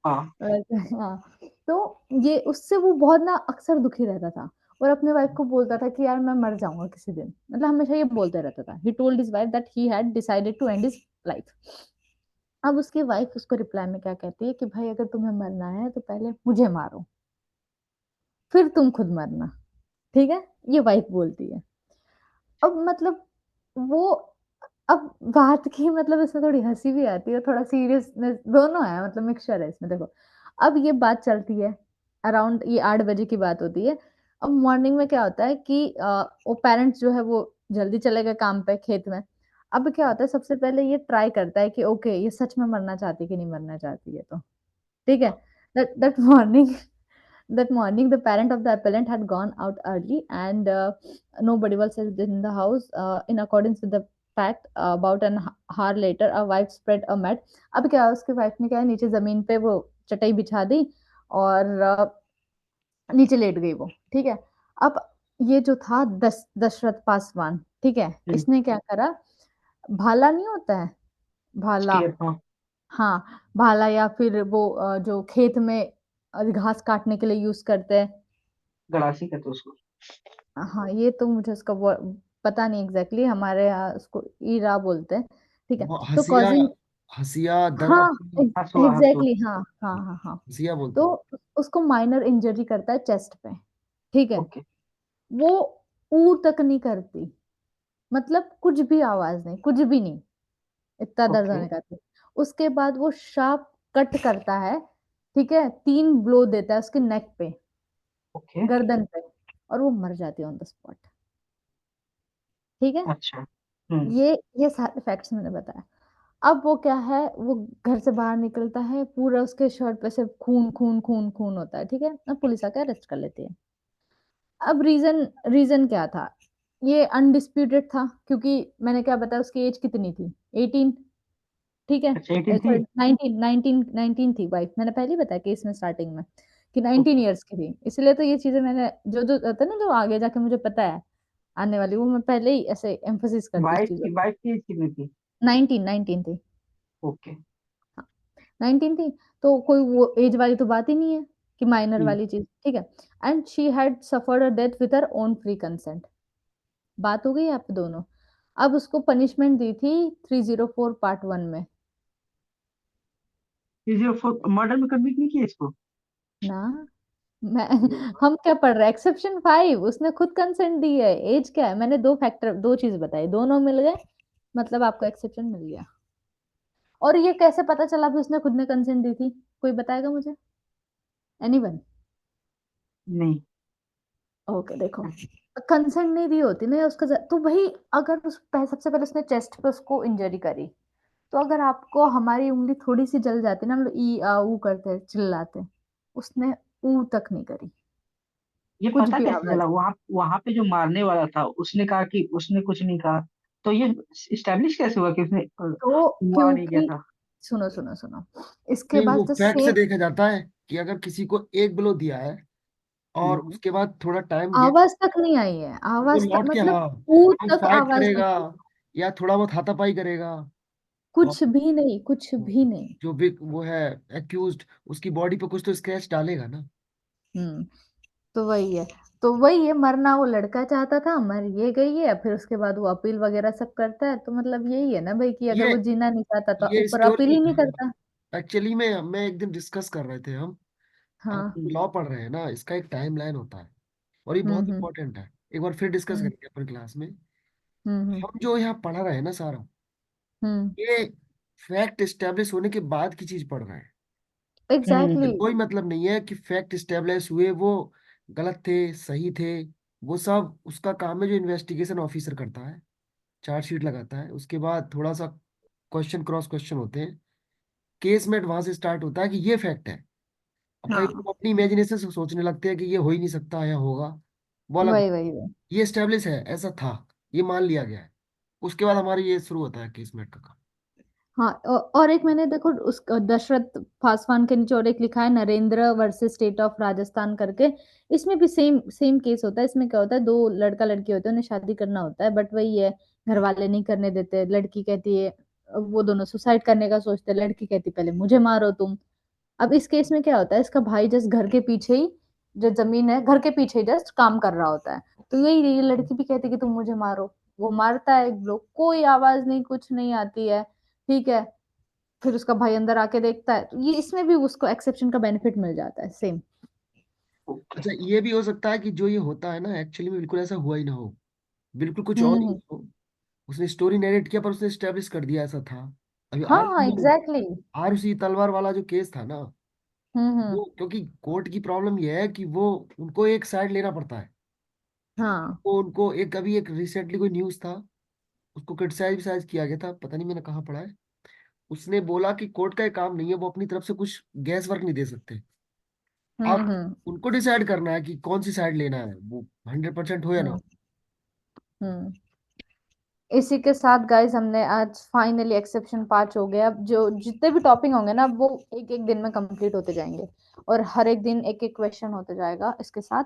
हाँ। वैसे, हाँ। तो ये उससे वो बहुत ना अक्सर दुखी रहता था, और अपने वाइफ को बोलता था कि यार मैं मर जाऊंगा किसी दिन, मतलब हमेशा ये बोलते रहता था। He told his wife that he had decided to end his life. अब उसकी वाइफ उसको रिप्लाई में क्या कहती है कि भाई अगर तुम्हें मरना है तो पहले मुझे मारो, फिर तुम खुद मरना, ठीक है। ये वाइफ बोलती है। अब मतलब वो, अब बात की मतलब इसमें थोड़ी हंसी भी आती है, थोड़ा सीरियसनेस दोनों है, मतलब मिक्सचर है इसमें। देखो अब ये बात चलती है, अराउंड ये 8 बजे की बात होती है। अब मॉर्निंग में क्या होता है कि वो पेरेंट्स जो है वो जल्दी चले गए काम पे, खेत में। अब क्या होता है, सबसे पहले ये ट्राई करता है कि ओके ये सच में मरना चाहती है कि नहीं मरना चाहती है, तो ठीक है। That morning, the parent of the appellant had gone out early, and nobody was in the house. In accordance with the fact, about an hour later, a wife spread a mat. अब क्या है, उसकी wife ने क्या है, नीचे जमीन पे वो चटाई बिछा दी और नीचे लेट गई वो, ठीक है। अब ये जो था दशरथ पासवान, ठीक है, हम्म। इसने क्या करा, भाला नहीं होता है, भाला, स्टेयर। हाँ। हाँ, भाला या फिर वो जो खेत में घास काटने के लिए यूज करते हैं। गड़ासी कहते हैं उसको। हाँ ये तो मुझे उसका वो पता नहीं एग्जैक्टली, हमारे यहाँ उसको ईरा बोलते हैं, ठीक है। वो तो हसिया, कॉजिंग, हसिया हाँ दरअसल हसुआ हसुआ। एग्जैक्टली, हाँ हाँ हाँ हाँ। हसिया बोलते तो हैं। उसको माइनर इंजरी करता है चेस्ट पे, ठीक है। ओके। वो ऊ तक नहीं करती, मतलब कुछ भी आवाज नहीं, कुछ भी नहीं, इतना दर्द ओके। होने का था। उसके बाद वो शार्प कट करता है, ठीक है, 3 ब्लो देता है उसके नेक पे, ओके। गर्दन पे, और वो मर जाती है ऑन द स्पॉट, ठीक है। अच्छा। हम्म। ये सारे फैक्ट्स मैंने बताया। अब वो क्या है, वो घर से बाहर निकलता है, पूरा उसके शर्ट पे से खून खून खून खून होता है, ठीक है। अब पुलिस आके अरेस्ट कर लेती है। अब रीजन रीजन क्या था, ये अनडिस्प्यूटेड था, क्योंकि मैंने क्या बताया उसकी एज कितनी थी, 18, ठीक है। अच्छा 18 थी। सॉरी 19 थी वाइफ, मैंने पहले ही बताया कि इसमें स्टार्टिंग में कि 19 ओके। ईयर्स की थी, इसलिए तो ये चीजें मैंने जो जो होता है ना, जो आगे जाके मुझे पता है आने वाली, वो मैं पहले ही ऐसे एम्फोसिस करती उस वाइफ चीजों की पे। वाइफ की एज कितनी थी? 19 थी, ओके। हाँ 19 थी। तो कोई वो एज वाली तो बात ही नहीं है कि माइनर हम्म। वाली चीज, ठीक है। And she had suffered a death with her own free consent. बात हो गई आप दोनों। अब उसको पनिशमेंट दी थी 304 पार्ट 1 में। 304 मर्डर में कन्विक्ट नहीं किया इसको? ना, मैं हम क्या पढ़ रहे हैं, एक्सेप्शन 5, उसने खुद कंसेंट दी है, एज क्या है, मैंने दो चीज बताई, दोनों मिल गए, मतलब आपको एक्सेप्शन मिल गया। और ये कैसे पता चला भी उसने खुद ने कंसेंट दी थी, कोई बताएगा मुझे, एनीवन? नहीं। ओके देखो, कंसेंट नहीं दी होती ना उसका तो भाई, अगर सबसे पहले उसने चेस्ट पे उसको इंजरी करी, तो अगर आपको हमारी उंगली थोड़ी सी जल जाती ना, हम लोग ई आ ऊ करते हैं, चिल्लाते, उसने ऊ तक नहीं करी, ये कुछ पता भी कैसे आवाज चला? नहीं। वहां वहां पे जो मारने वाला था उसने कहा कि उसने कुछ नहीं कहा, तो ये इस्टेब्लिश कैसे हुआ कि उसने तो हुआ नहीं किया क्योंकि, था? सुनो सुनो सुनो, इसके नहीं, वो बाद द फैक्ट से सेम, देखा जाता है कि अगर किसी को एक ब्लो दिया है और हम्म। उसके बाद थोड़ा टाइम गया, आवाज तक नहीं आई है, वो आवाज तक लौट के, मतलब हाँ, ऊ कोई तक फाइट आवाज करेगा नहीं आई। या थोड़ा बहुत हाथापाई करेगा, और कुछ भी नहीं, कुछ भी नहीं। जो भी वो है एक्यूज्ड, उसकी बॉडी पे कुछ तो स्क्रैच डालेगा ना। हम्म। तो वही है, तो वही है, मरना वो लड़का चाहता था, मर ये गई है, फिर उसके बाद वो अपील वगैरह सब करता है, तो मतलब यही है ना भाई, कि अगर ये वो जीना नहीं चाहता तो ये ऊपर अपील स्टोरी ही नहीं करता। एक्चुअली में मैं एक दिन डिस्कस कर रहे थे हम। हाँ। आप लॉ पढ़ रहे हैं ना, इसका एक टाइम लाइन होता है और ये बहुत हम्म। इंपॉर्टेंट है। एक बार फिर डिस्कस हम्म। करेंगे अपन क्लास में। हम्म। हम जो यहाँ पढ़ रहे हैं ना सारा, हम्म। ये फैक्ट एस्टेब्लिश होने के बाद की चीज पढ़ रहे हैं। इससे एग्जैक्टली। कोई मतलब नहीं है कि फैक्ट एस्टेब्लिश हुए वो गलत थे, सही थे। वो सब उसका काम है जो इन्वेस्टिगेशन ऑफिसर करता है, चार्जशीट लगाता है, उसके बाद थोड़ा सा क्वेश्चन क्रॉस क्वेश्चन होते हैं, केस में वहां से स्टार्ट होता है कि ये फैक्ट है। अब कई हाँ, लोग अपनी इमेजिनेशन से सोचने लगते हैं कि ये हो ही नहीं सकता या होगा, वो अलग बात। वही वही वही। ये एस्टेब्लिश है, ऐसा था, ये मान लिया गया है। उसके बाद हमारी ये शुरू होता है केस मेट का काम। हाँ, और एक मैंने देखो उस दशरथ पासवान के नीचे और एक लिखा है, Narendra versus state of Rajasthan करके। इसमें भी सेम सेम केस होता है। इसमें क्या होता है, दो लड़का लड़की होते हैं, उन्हें शादी करना होता है, बट वही है, घर वाले नहीं करने देते, लड़की कहती है, वो दोनों सुसाइड करने का सोचते हैं, लड़की कहती पहले मुझे मारो तुम। अब इस केस में क्या होता है, इसका भाई जस्ट घर के पीछे ही, जो जमीन है घर के पीछे ही जस्ट काम कर रहा होता है, तो यही ये लड़की भी कहती है कि तुम मुझे मारो, वो मारता है एक लोग, कोई आवाज नहीं, कुछ नहीं आती है, ठीक है, फिर उसका भाई अंदर आके देखता है, तो ये इसमें भी उसको एक्सेप्शन का बेनिफिट मिल जाता है सेम। अच्छा, ये भी हो सकता है कि जो ये होता है ना एक्चुअली में बिल्कुल ऐसा हुआ ही ना हो, बिल्कुल कुछ और ही हम्म। हो। उसने स्टोरी नरेट किया पर उसने एस्टेब्लिश कर दिया ऐसा था। अभी हाँ एग्जैक्टली। आरुषि तलवार वाला जो केस था ना, हम्म। वो क्योंकि कोर्ट की प्रॉब्लम ये है कि वो उनको एक साइड लेना पड़ता है। हाँ। वो उनको एक अभी एक रिसेंटली कोई न्यूज था, उसको क्रिटिसाइज किया गया था, पता नहीं मैंने कहाँ पढ़ा है। उसने बोला कि कोर्ट का एक काम नहीं है, वो अपनी तरफ से कुछ गैस वर्क नहीं दे सकते। अब हम्म। उनको डिसाइड करना है कि कौन सी साइड लेना है, वो 100% हो या ना हम्म। हो। हम्म। इसी के साथ गाइस, हमने आज फाइनली एक्सेप्शन 5 हो गया। अब जो जितने भी टॉपिक होंगे ना, वो एक एक दिन में कंप्लीट होते जाएंगे, और हर एक दिन एक एक क्वेश्चन होते जाएगा इसके साथ।